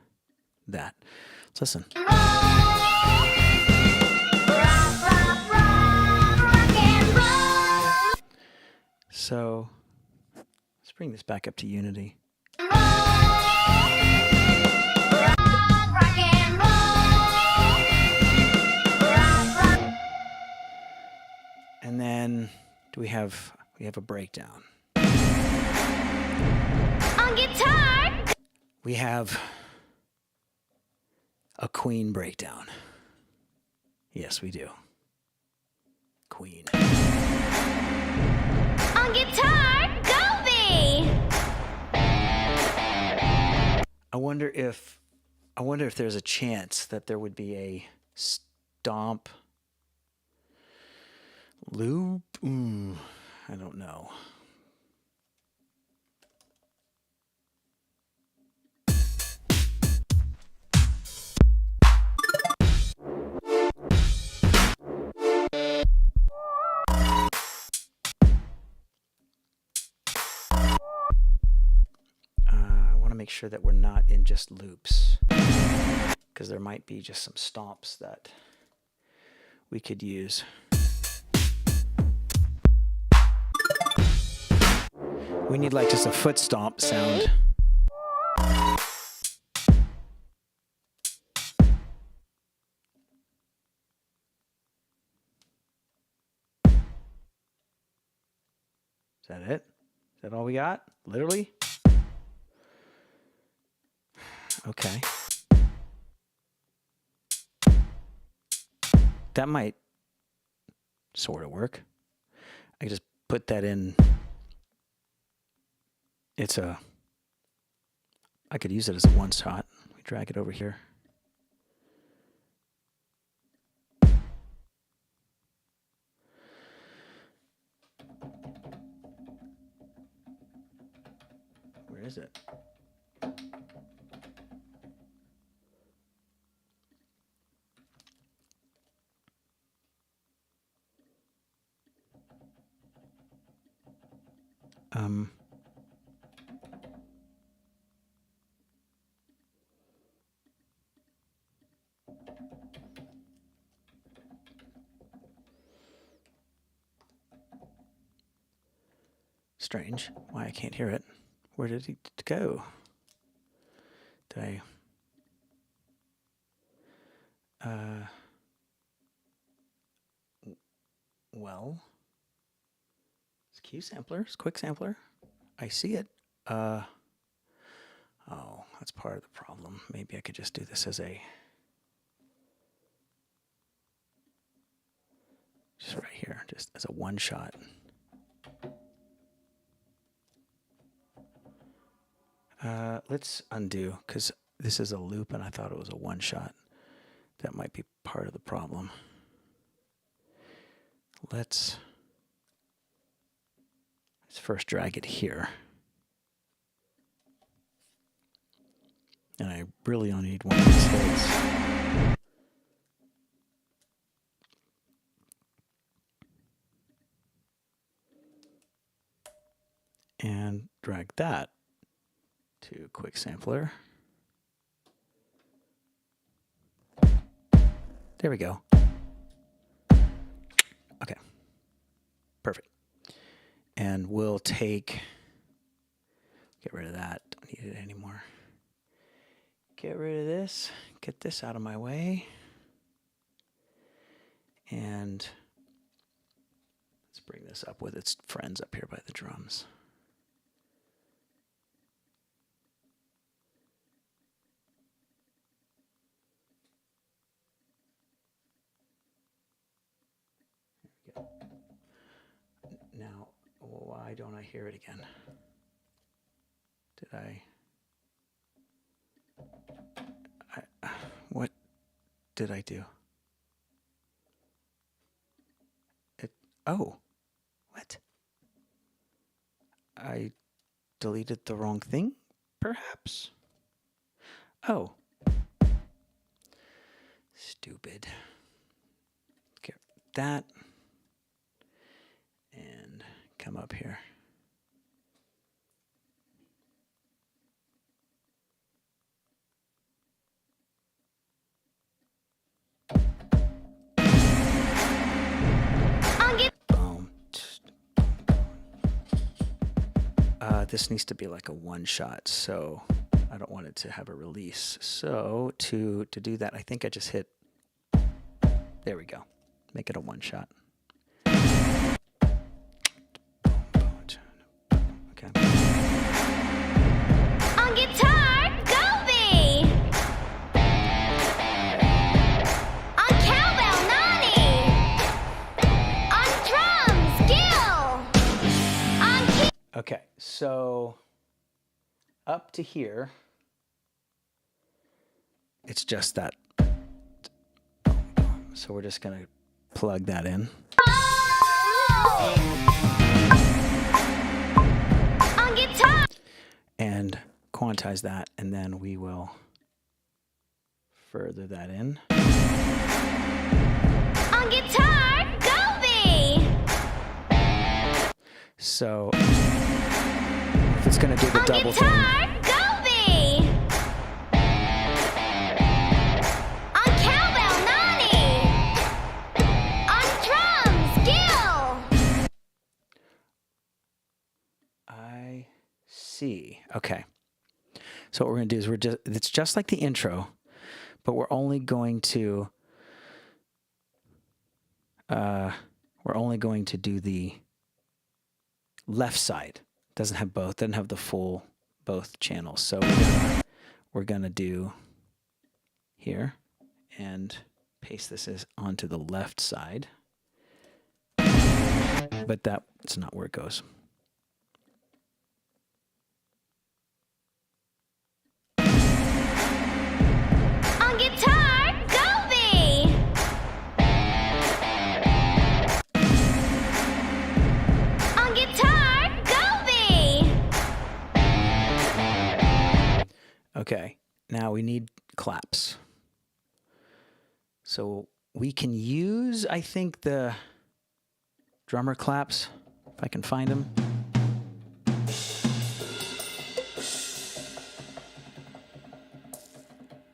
that. Let's listen. So let's bring this back up to unity. And then we have a breakdown. On guitar. We have a Queen breakdown. Yes, we do. Queen. On guitar. Gobi. I wonder if there's a chance that there would be a stomp loop. I don't know. I want to make sure that we're not in just loops, because there might be just some stomps that we could use. We need like just a foot stomp sound. Is that it? Is that all we got? Literally? Okay. That might sort of work. I just put that in. I could use it as a one shot. We drag it over here. Where is it? Strange. Why I can't hear it. Where did it go? Did I... Well, it's Q sampler, it's quick sampler. I see it. Oh, that's part of the problem. Maybe I could just do this as just right here, just as a one shot. Let's undo, because this is a loop and I thought it was a one shot. That might be part of the problem. Let's first drag it here. And I really only need one of these hits. And drag that to quick sampler. There we go. Okay. Perfect. And we'll get rid of that. Don't need it anymore. Get rid of this. Get this out of my way. And let's bring this up with its friends up here by the drums. There we go. Now, why don't I hear it again? Did what did I do? Oh, what? I deleted the wrong thing, perhaps? Oh. Stupid. Get that. And come up here. Boom. This needs to be like a one shot, so I don't want it to have a release. So to do that, I think I just hit, there we go. Make it a one shot. Okay. On guitar, Gobi! On cowbell, Nani! On drums, Gil! On key... Okay, so up to here, it's just that. So we're just going to plug that in. On guitar! And quantize that, and then we will further that in. On guitar, Gobi! So if it's going to do the On double guitar, thing, Gobi! On cowbell, Nani! On drums, Gil! I see. Okay. So what we're going to do is it's just like the intro, but we're only going to do the left side. Doesn't have both, doesn't have the full both channels. So we're gonna do here and paste this onto the left side. But that's not where it goes. On guitar, Gobi! On guitar, Gobi! Okay, now we need claps. So we can use, I think, the drummer claps, if I can find them.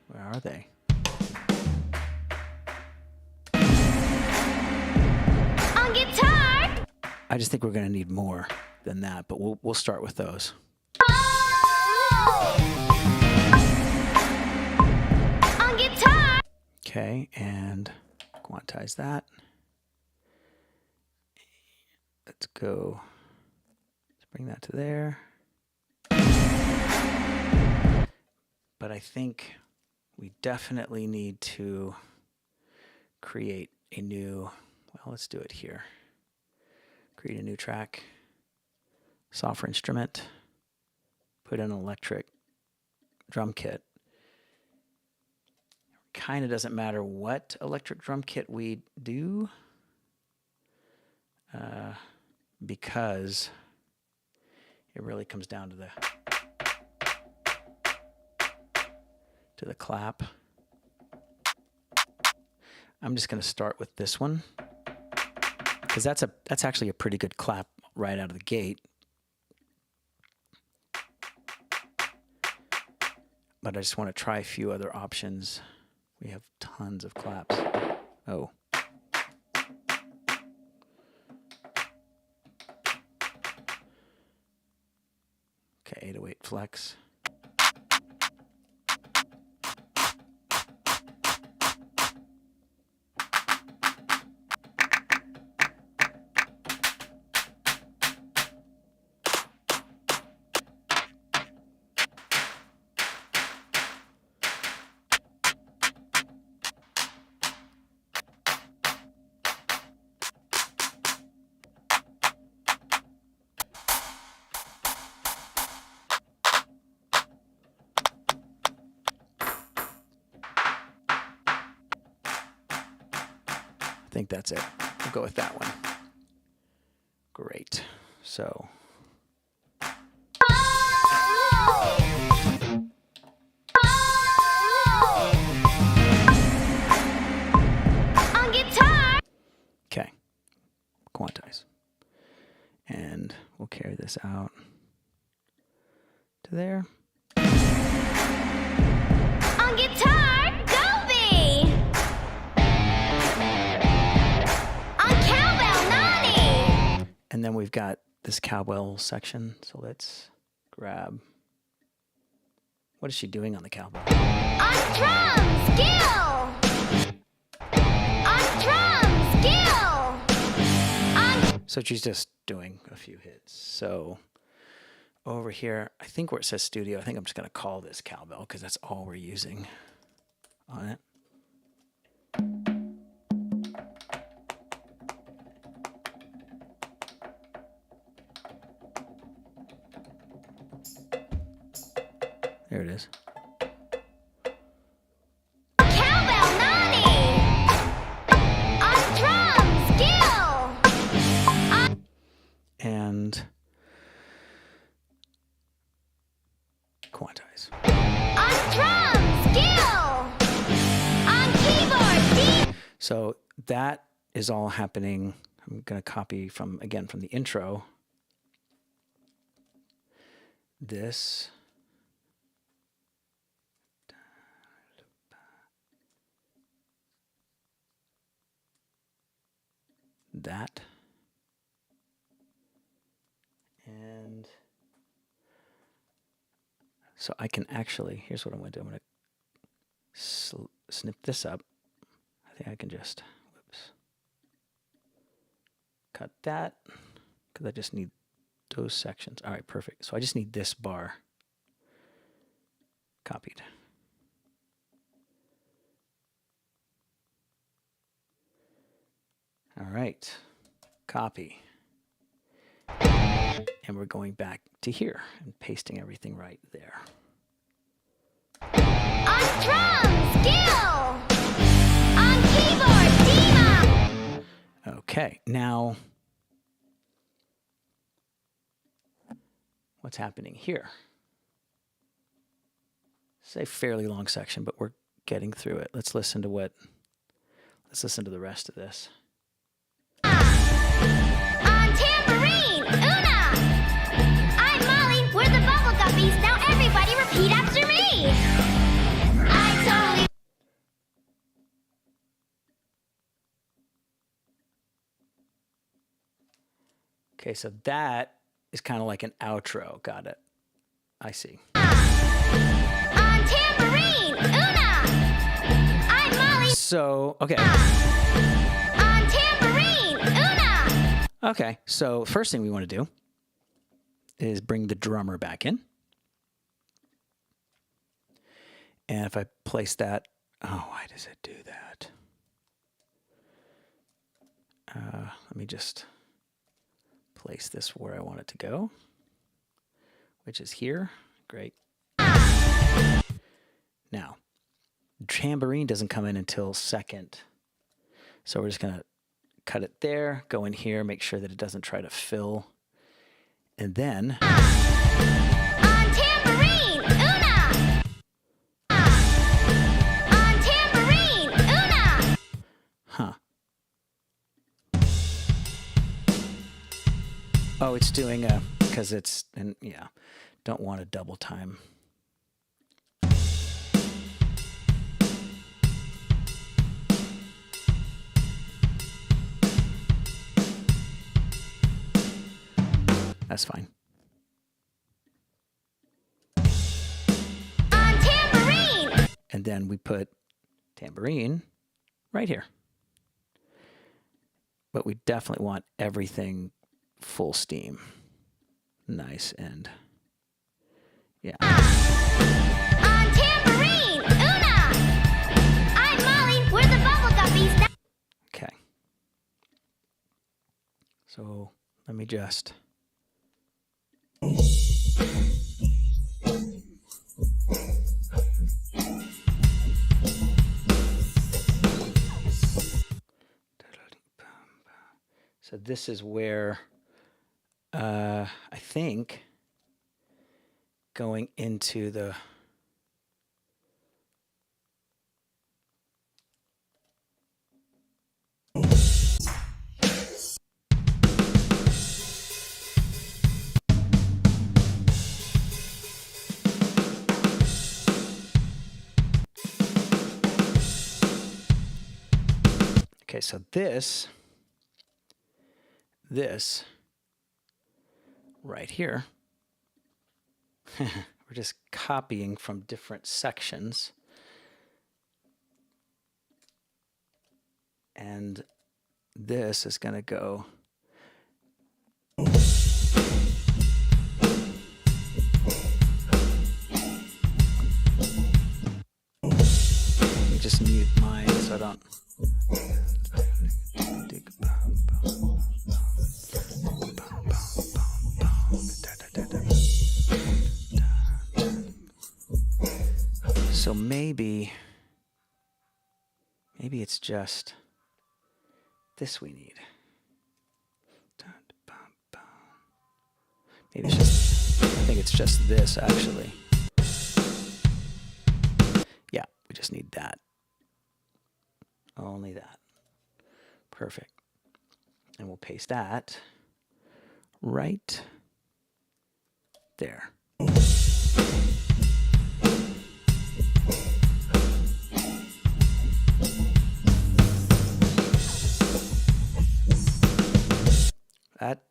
Where are they? On guitar! I just think we're going to need more than that, but we'll start with those. On guitar! Okay, and quantize that. Let's go. Let's bring that to there. But I think we definitely need to create a new, well, let's do it here. Create a new track, software instrument, put in an electric drum kit. Kind of doesn't matter what electric drum kit we do, because it really comes down to the clap. I'm just going to start with this one because that's actually a pretty good clap right out of the gate. But I just want to try a few other options. We have tons of claps. Oh. Okay, 808 flex. I think that's it. We'll go with that one. Great. So. On guitar. Okay. Quantize. And we'll carry this out to there. On guitar, go B. On cowbell, naughty. And then we've got this cowbell section. So let's grab. What is she doing on the cowbell? On drum, skill. On drum, skill. On So she's just doing a few hits. So over here, I think where it says studio, I think I'm just going to call this cowbell because that's all we're using on it. There it is. cowbell, naughty. On drum, skill. On And quantize. On drum, skill. On keyboard, D. So that is all happening. I'm going to copy from the intro. This. That. And so I can actually, here's what I'm going to do. I'm going to snip this up. I think I can just, whoops, cut that because I just need those sections. All right, perfect. So I just need this bar copied. All right, copy. And we're going back to here and pasting everything right there. On drum, skill. On keyboard, D. Okay, now what's happening here? It's a fairly long section, but we're getting through it. Let's listen to the rest of this. On tambourine, Una. I'm Molly, we're the Bubble Guppies. Now everybody repeat after me. I totally. Okay, so that is kind of like an outro. Got it. I see. On tambourine, Una. I'm Molly. So, okay. On tambourine, Una. Okay, so first thing we want to do is bring the drummer back in. And if I place that, oh, why does it do that? Let me just place this where I want it to go, which is here. Great. Now, tambourine doesn't come in until second. So we're just going to cut it there, go in here, make sure that it doesn't try to fill. And then On tambourine, Una. On tambourine, Una. huh. Oh, it's doing because it's, and yeah, don't want a double time. That's fine. On tambourine. And then we put tambourine right here. But we definitely want everything full steam. Nice and yeah. On tambourine, Una. I'm Molly, we're the Bubble Guppies. Now Okay. So let me just. So this is where I think going into the okay, so this right here, we're just copying from different sections. And this is going to go let me just mute mine so I don't. So maybe it's just this we need. Maybe it's just, I think it's just this actually. Yeah, we just need that. Only that. Perfect. And we'll paste that right there. That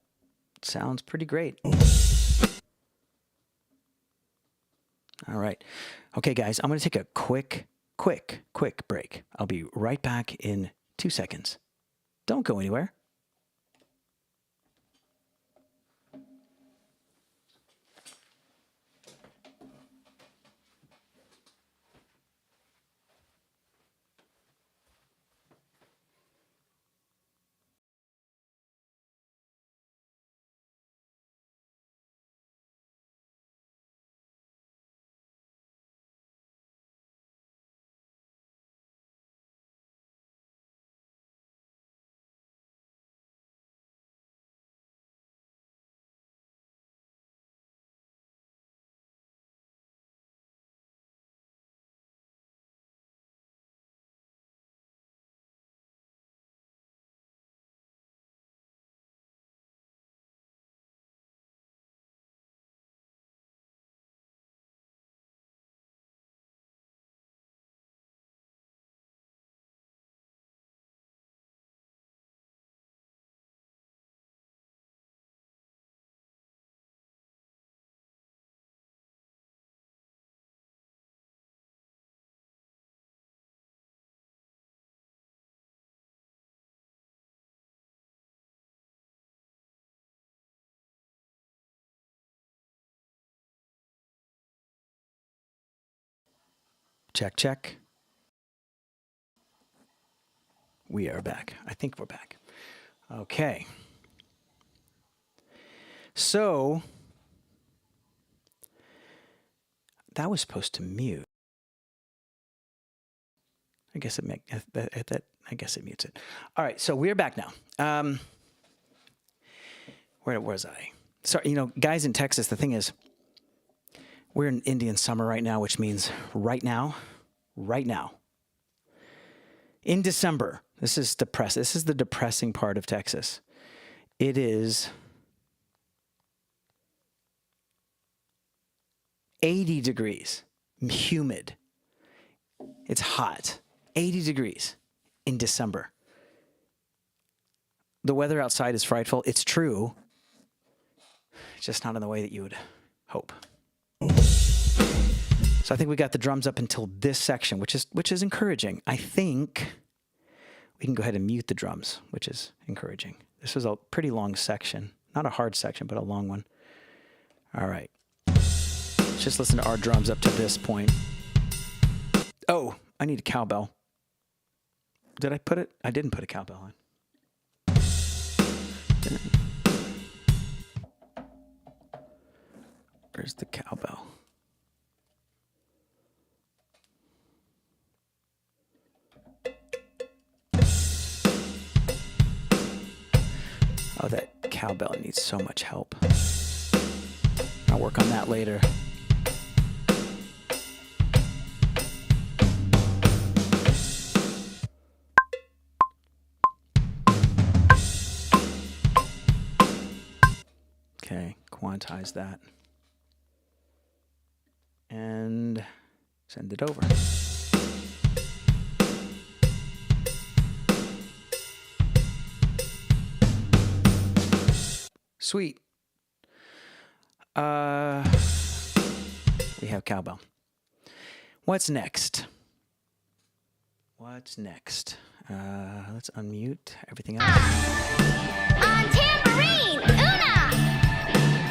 sounds pretty great. All right. Okay, guys, I'm going to take a quick break. I'll be right back in 2 seconds. Don't go anywhere. Check, check. We are back. I think we're back. Okay. So that was supposed to mute. I guess it mutes it. All right, so we're back now. Where was I? Sorry, guys in Texas, the thing is, we're in Indian summer right now, which means right now, in December. This is depressing. This is the depressing part of Texas. It is 80 degrees, humid. It's hot. 80 degrees in December. The weather outside is frightful. It's true. It's just not in the way that you would hope. So I think we got the drums up until this section, which is encouraging. I think we can go ahead and mute the drums, which is encouraging. This was a pretty long section. Not a hard section, but a long one. All right. Let's just listen to our drums up to this point. Oh, I need a cowbell. Did I put it? I didn't put a cowbell on. Where's the cowbell? Oh, that cowbell needs so much help. I'll work on that later. Okay, quantize that. And send it over. Sweet. We have cowbell. What's next? What's next? Let's unmute everything else. On tambourine, Una!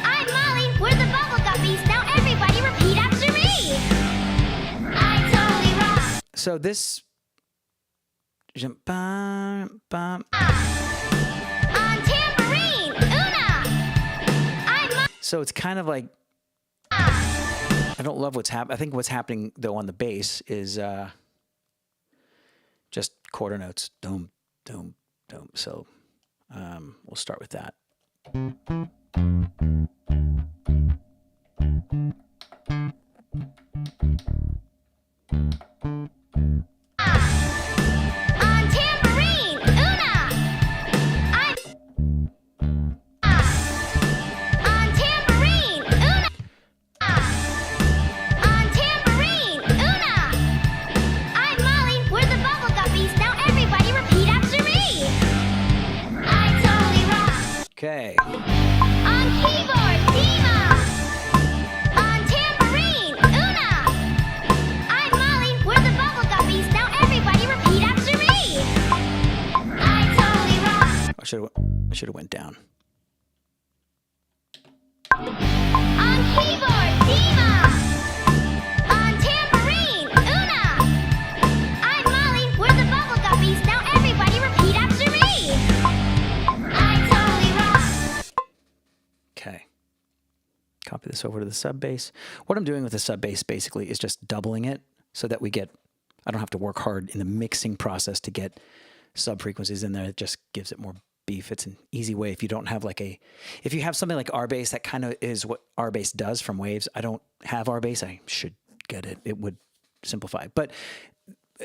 I'm Molly, we're the bubble guppies. Now everybody repeat after me. I totally rock. So this... Bum, bum. On tambourine, Una! I'm Molly. So it's kind of like... I don't love what's happening. I think what's happening, though, on the bass is just quarter notes. Dum, dum, dum. So we'll start with that. On tambourine, Una! I'm... On tambourine, Una! On tambourine, Una! I'm Molly, we're the bubble guppies. Now everybody repeat after me. I totally rock. Okay. On keyboard, Dima! On tambourine, Una! I'm Molly, we're the bubble guppies. Now everybody repeat after me. I totally rock. I should have went down. On keyboard, Dima! On tambourine, Una! I'm Molly, we're the bubble guppies. Now everybody repeat after me. I totally rock. Okay. Copy this over to the sub bass. What I'm doing with the sub bass basically is just doubling it so that we get, I don't have to work hard in the mixing process to get sub frequencies in there. It just gives it more beef. It's an easy way if you don't have if you have something like R bass, that kind of is what R bass does from Waves. I don't have R bass. I should get it. It would simplify. But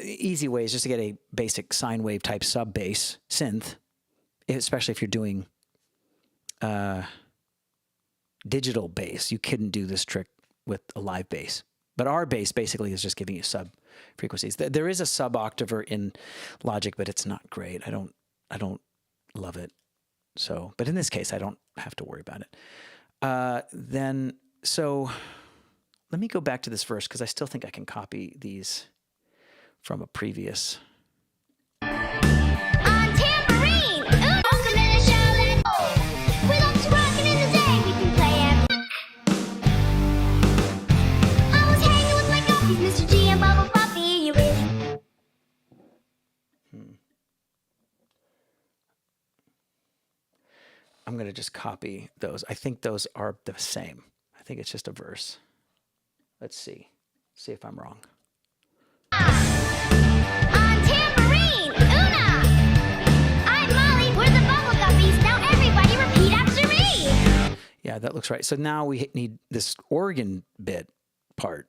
easy way is just to get a basic sine wave type sub bass synth, especially if you're doing digital bass. You couldn't do this trick with a live bass. But R bass basically is just giving you sub frequencies. There is a sub octaver in Logic, but it's not great. I don't love it. So, but in this case, I don't have to worry about it. So let me go back to this verse because I still think I can copy these from a previous. On tambourine, Una! Welcome in the show, let's go. We love to rockin' in the day. We can play every... I was hanging with my guppies, Mr. G and Bubble Puppy. You really... I'm going to just copy those. I think those are the same. I think it's just a verse. Let's see. See if I'm wrong. On tambourine, Una! I'm Molly, we're the bubble guppies. Now everybody repeat after me. Yeah, that looks right. So now we need this organ bit part.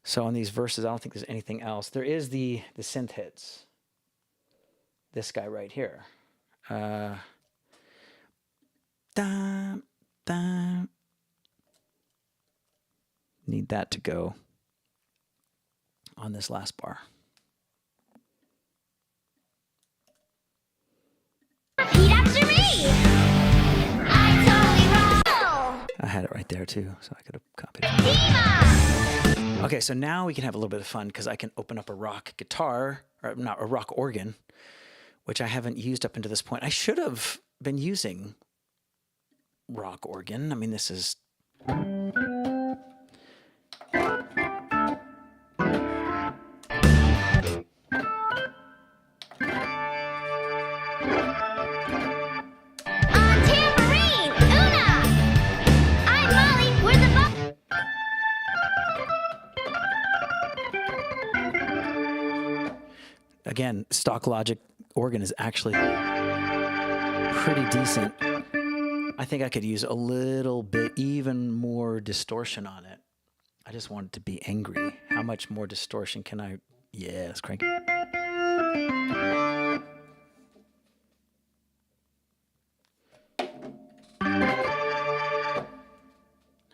So on these verses, I don't think there's anything else. There is the synth hits. This guy right here. Dum, dum. Need that to go on this last bar. Repeat after me. I totally rock. I had it right there too, so I could have copied it. Dima! Okay, so now we can have a little bit of fun because I can open up a rock guitar, or not a rock organ, which I haven't used up until this point. I should have been using rock organ. I mean, this is... On tambourine, Una! I'm Molly, we're the Again, stock Logic organ is actually pretty decent. I think I could use a little bit, even more distortion on it. I just want it to be angry. How much more distortion can I? Yeah, let's crank it.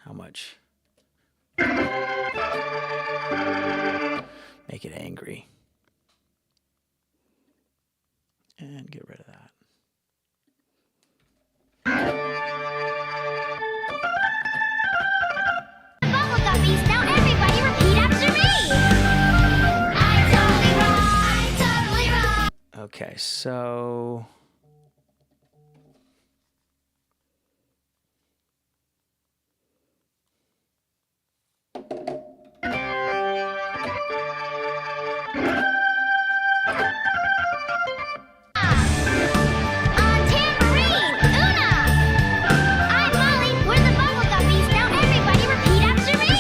How much? Make it angry. And get rid of that. Bubble guppies, now everybody repeat after me. I'm totally wrong. I'm totally wrong. Okay, so On tambourine, Una. I'm Molly, we're the bubble guppies, now everybody repeat after me.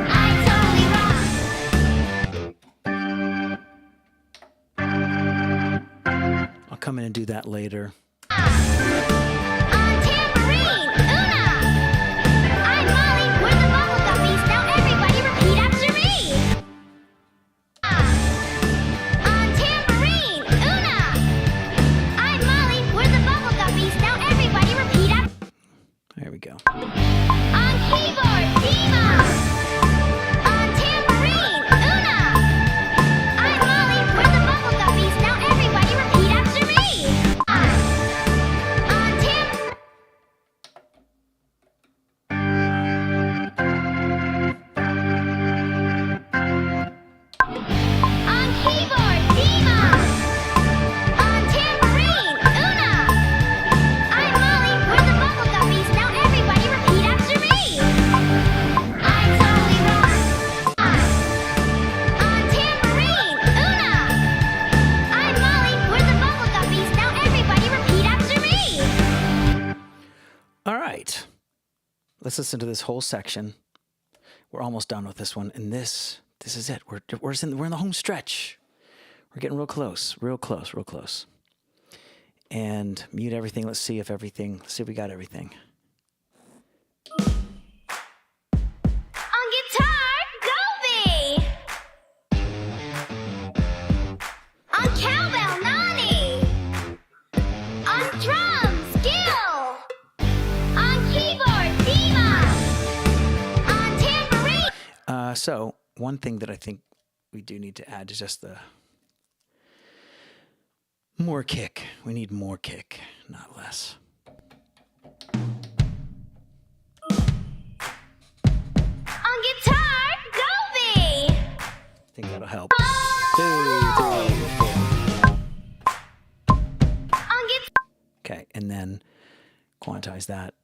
I'm totally wrong. I'll come in and do that later. On tambourine, Una. I'm Molly, we're the bubble guppies, now everybody repeat after me. On tambourine, Una. I'm Molly, we're the bubble guppies, now everybody repeat after me. There we go. On keyboard, Dima. On tambourine, Una. I'm Molly, we're the bubble guppies, now everybody repeat after me. On keyboard, Dima. On tambourine, Una. I'm Molly, we're the bubble guppies, now everybody repeat after me. I'm totally wrong. On tambourine, Una. I'm Molly, we're the bubble guppies, now everybody repeat after me. All right. Let's listen to this whole section. We're almost done with this one, and this is it. We're in the home stretch. We're getting real close, real close, real close. And mute everything. Let's see if we got everything. On guitar, Gobi. On cowbell, Nani. On drums, Gil. On keyboard, Dima. On tambourine. So one thing that I think we do need to add is just the more kick. We need more kick, not less. On guitar, Gobi. I think that'll help. 2, 3, 4. On guitar. Okay, and then quantize that,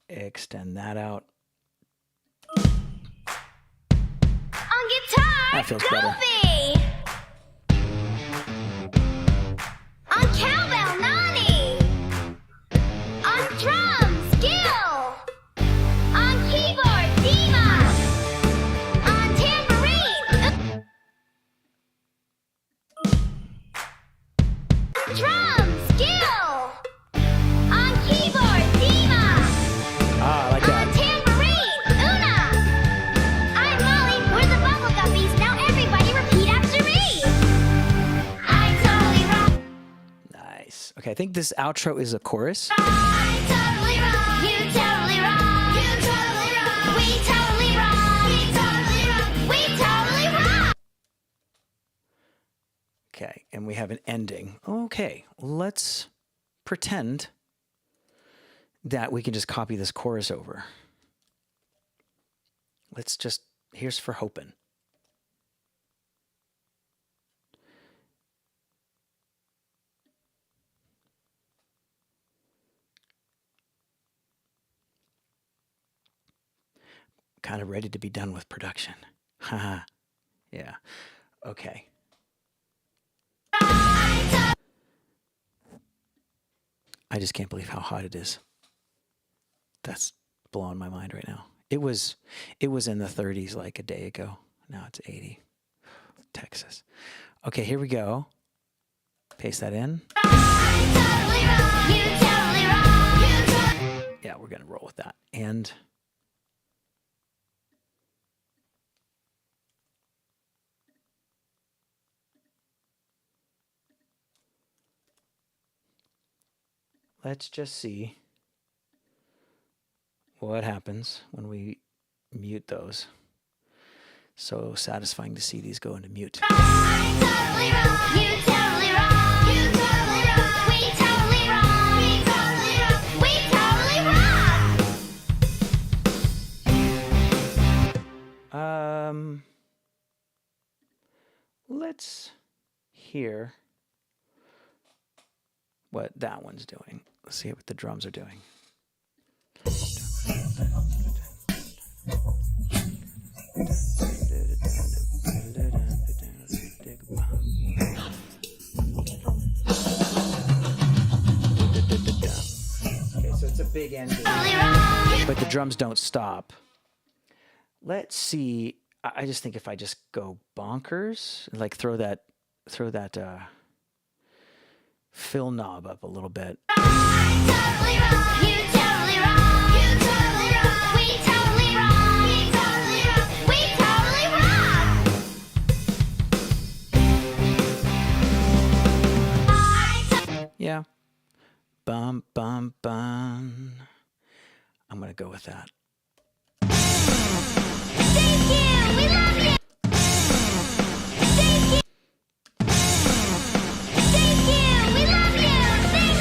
extend that out. On guitar, That feels better. Gobi. On cowbell, Nani. On drums, Gil. On keyboard, Dima. On tambourine. Drums, Gil. On keyboard, Dima. Ah, I like On that. tambourine, Una. I'm Molly, we're the bubble guppies, now everybody repeat after me. I'm totally wrong. Nice. Okay, I think this outro is a chorus. I'm totally wrong. You totally wrong. You totally wrong. We totally wrong. We totally wrong. We totally wrong. Okay, and we have an ending. Okay, let's pretend that we can just copy this chorus over. Here's for hoping. Kind of ready to be done with production. Haha. Yeah. Okay. I just can't believe how hot it is. That's blowing my mind right now. It was in the 30s like a day ago. Now it's 80. Texas. Okay, here we go. Paste that in. I'm totally wrong. Yeah, we're going to roll with that. And let's just see what happens when we mute those. So satisfying to see these go into mute. I'm totally wrong. You totally wrong. You totally wrong. We totally wrong. We totally wrong. We totally wrong. Let's hear what that one's doing. Let's see what the drums are doing. Okay, so it's a big ending, but the drums don't stop. Let's see. I just think if I just go bonkers, like throw that fill knob up a little bit. I'm totally wrong. You totally wrong. You totally wrong. We totally wrong. We totally wrong. We totally wrong. Yeah. Bum, bum, bum. I'm going to go with that. Thank you. We love you. Thank you. Thank you. We love you. Thank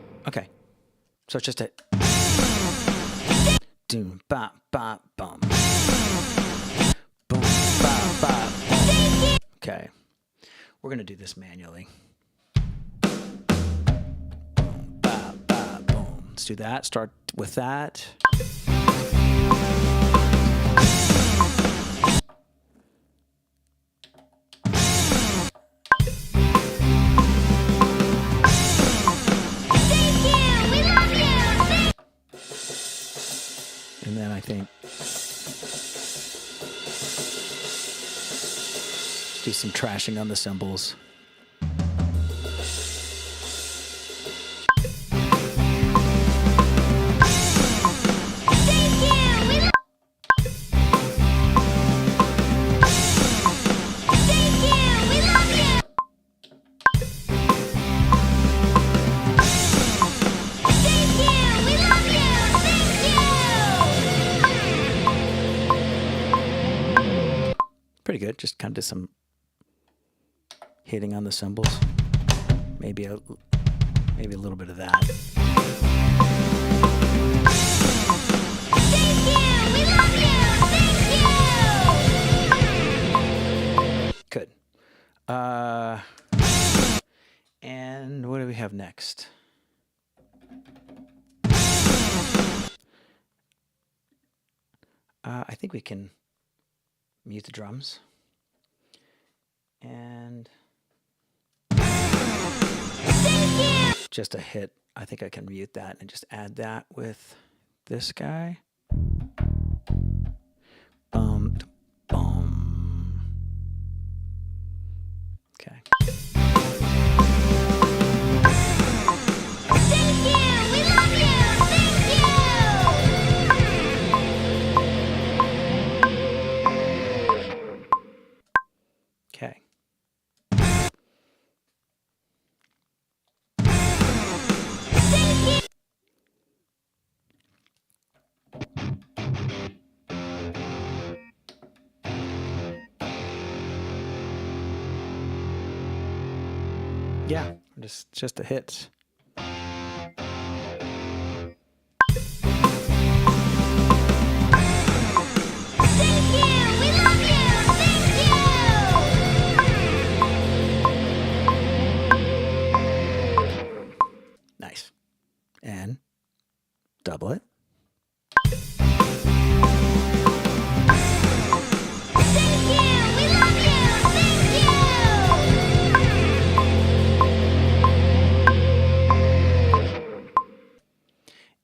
you. Okay. So it's just a doom, ba, ba, bum. Boom, ba, ba, boom. Okay. We're going to do this manually. Boom, ba, ba, boom. Let's do that. Start with that. Thank you. We love you. And then I think do some trashing on the cymbals. Thank you. We love Thank you. We love you. Thank you. We love you. Thank you. Pretty good. Just kind of did some hitting on the cymbals. Maybe a little bit of that. Thank you. We love you. Thank you. Good. And what do we have next? I think we can mute the drums. And just a hit. I think I can mute that and just add that with this guy. Boom, boom. Okay. Thank you. We love you. Thank you. Okay. Yeah, just a hit. Thank you. We love you. Thank you. Nice. And double it. Thank you. We love you. Thank you.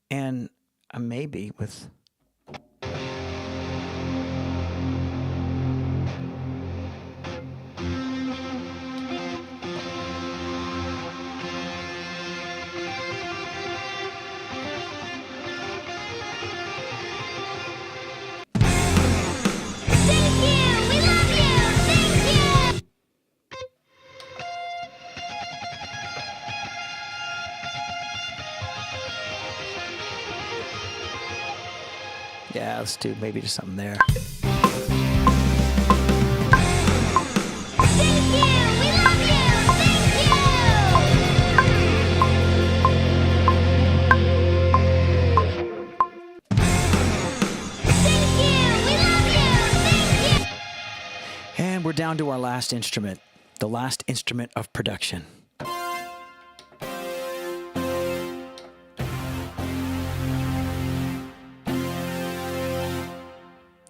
And maybe with let's do maybe just something there. Thank you. We love you. Thank you. We love you. Thank you. And we're down to our last instrument, the last instrument of production.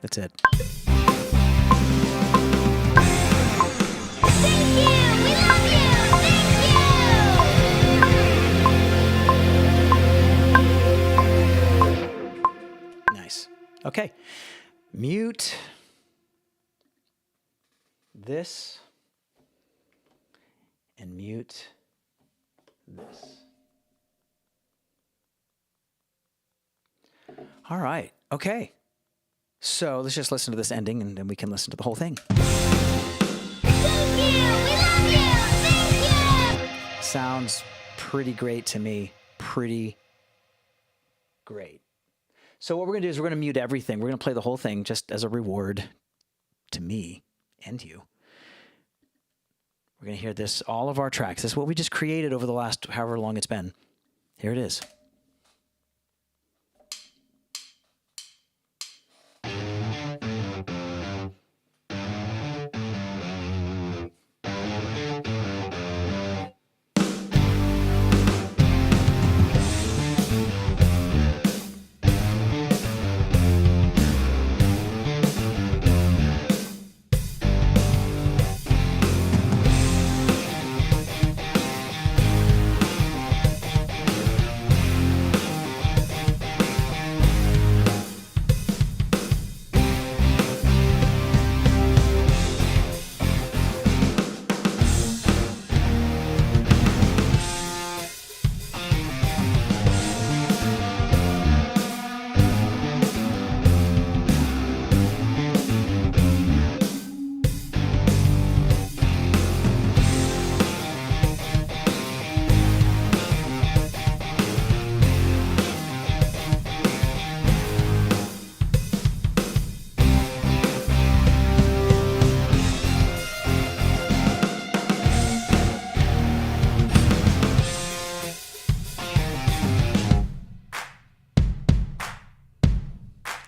That's it. Thank you. We love you. Thank you. Nice. Okay. Mute this and mute this. All right. Okay. So let's just listen to this ending and then we can listen to the whole thing. Thank you. We love you. Thank you. Sounds pretty great to me. Pretty great. So what we're going to do is we're going to mute everything. We're going to play the whole thing just as a reward to me and you. We're going to hear this, all of our tracks. This is what we just created over the last however long it's been. Here it is.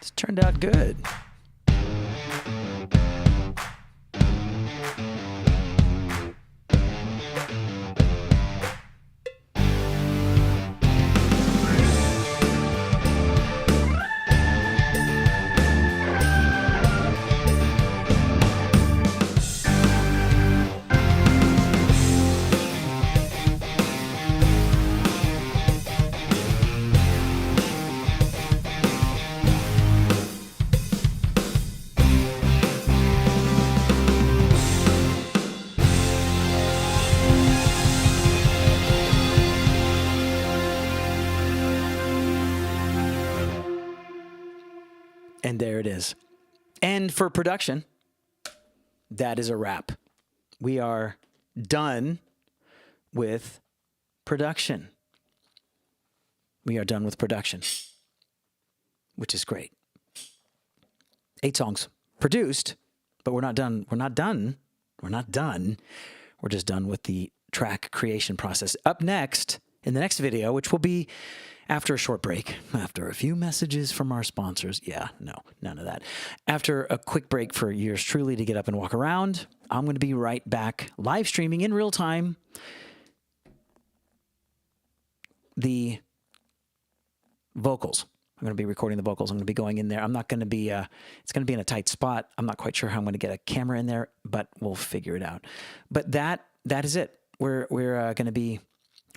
It's turned out good. And there it is. And for production, that is a wrap. We are done with production. We are done with production, which is great. 8 songs produced, but we're not done. We're not done. We're not done. We're just done with the track creation process. Up next, in the next video, which will be after a short break, after a few messages from our sponsors. Yeah, no, none of that. After a quick break for yours truly to get up and walk around, I'm going to be right back live streaming in real time the vocals. I'm going to be recording the vocals. I'm going to be going in there. I'm not going to be, it's going to be in a tight spot. I'm not quite sure how I'm going to get a camera in there, but we'll figure it out. But that is it. We're going to be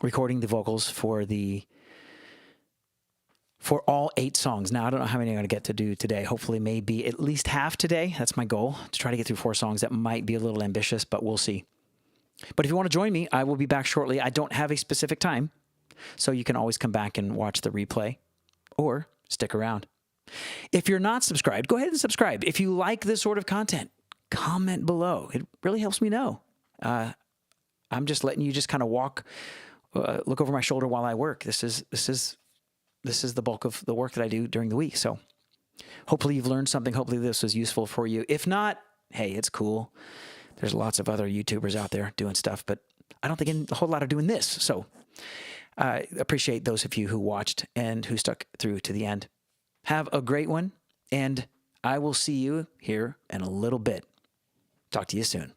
recording the vocals for all 8 songs. Now, I don't know how many I'm going to get to do today. Hopefully, maybe at least half today. That's my goal, to try to get through 4 songs. That might be a little ambitious, but we'll see. But if you want to join me, I will be back shortly. I don't have a specific time, so you can always come back and watch the replay or stick around. If you're not subscribed, go ahead and subscribe. If you like this sort of content, comment below. It really helps me know. I'm just letting you just kind of look over my shoulder while I work. This is the bulk of the work that I do during the week. So Hopefully you've learned something. Hopefully this was useful for you. If not, hey, it's cool. There's lots of other YouTubers out there doing stuff, but I don't think a whole lot are doing this. So I appreciate those of you who watched and who stuck through to the end. Have a great one, and I will see you here in a little bit. Talk to you soon.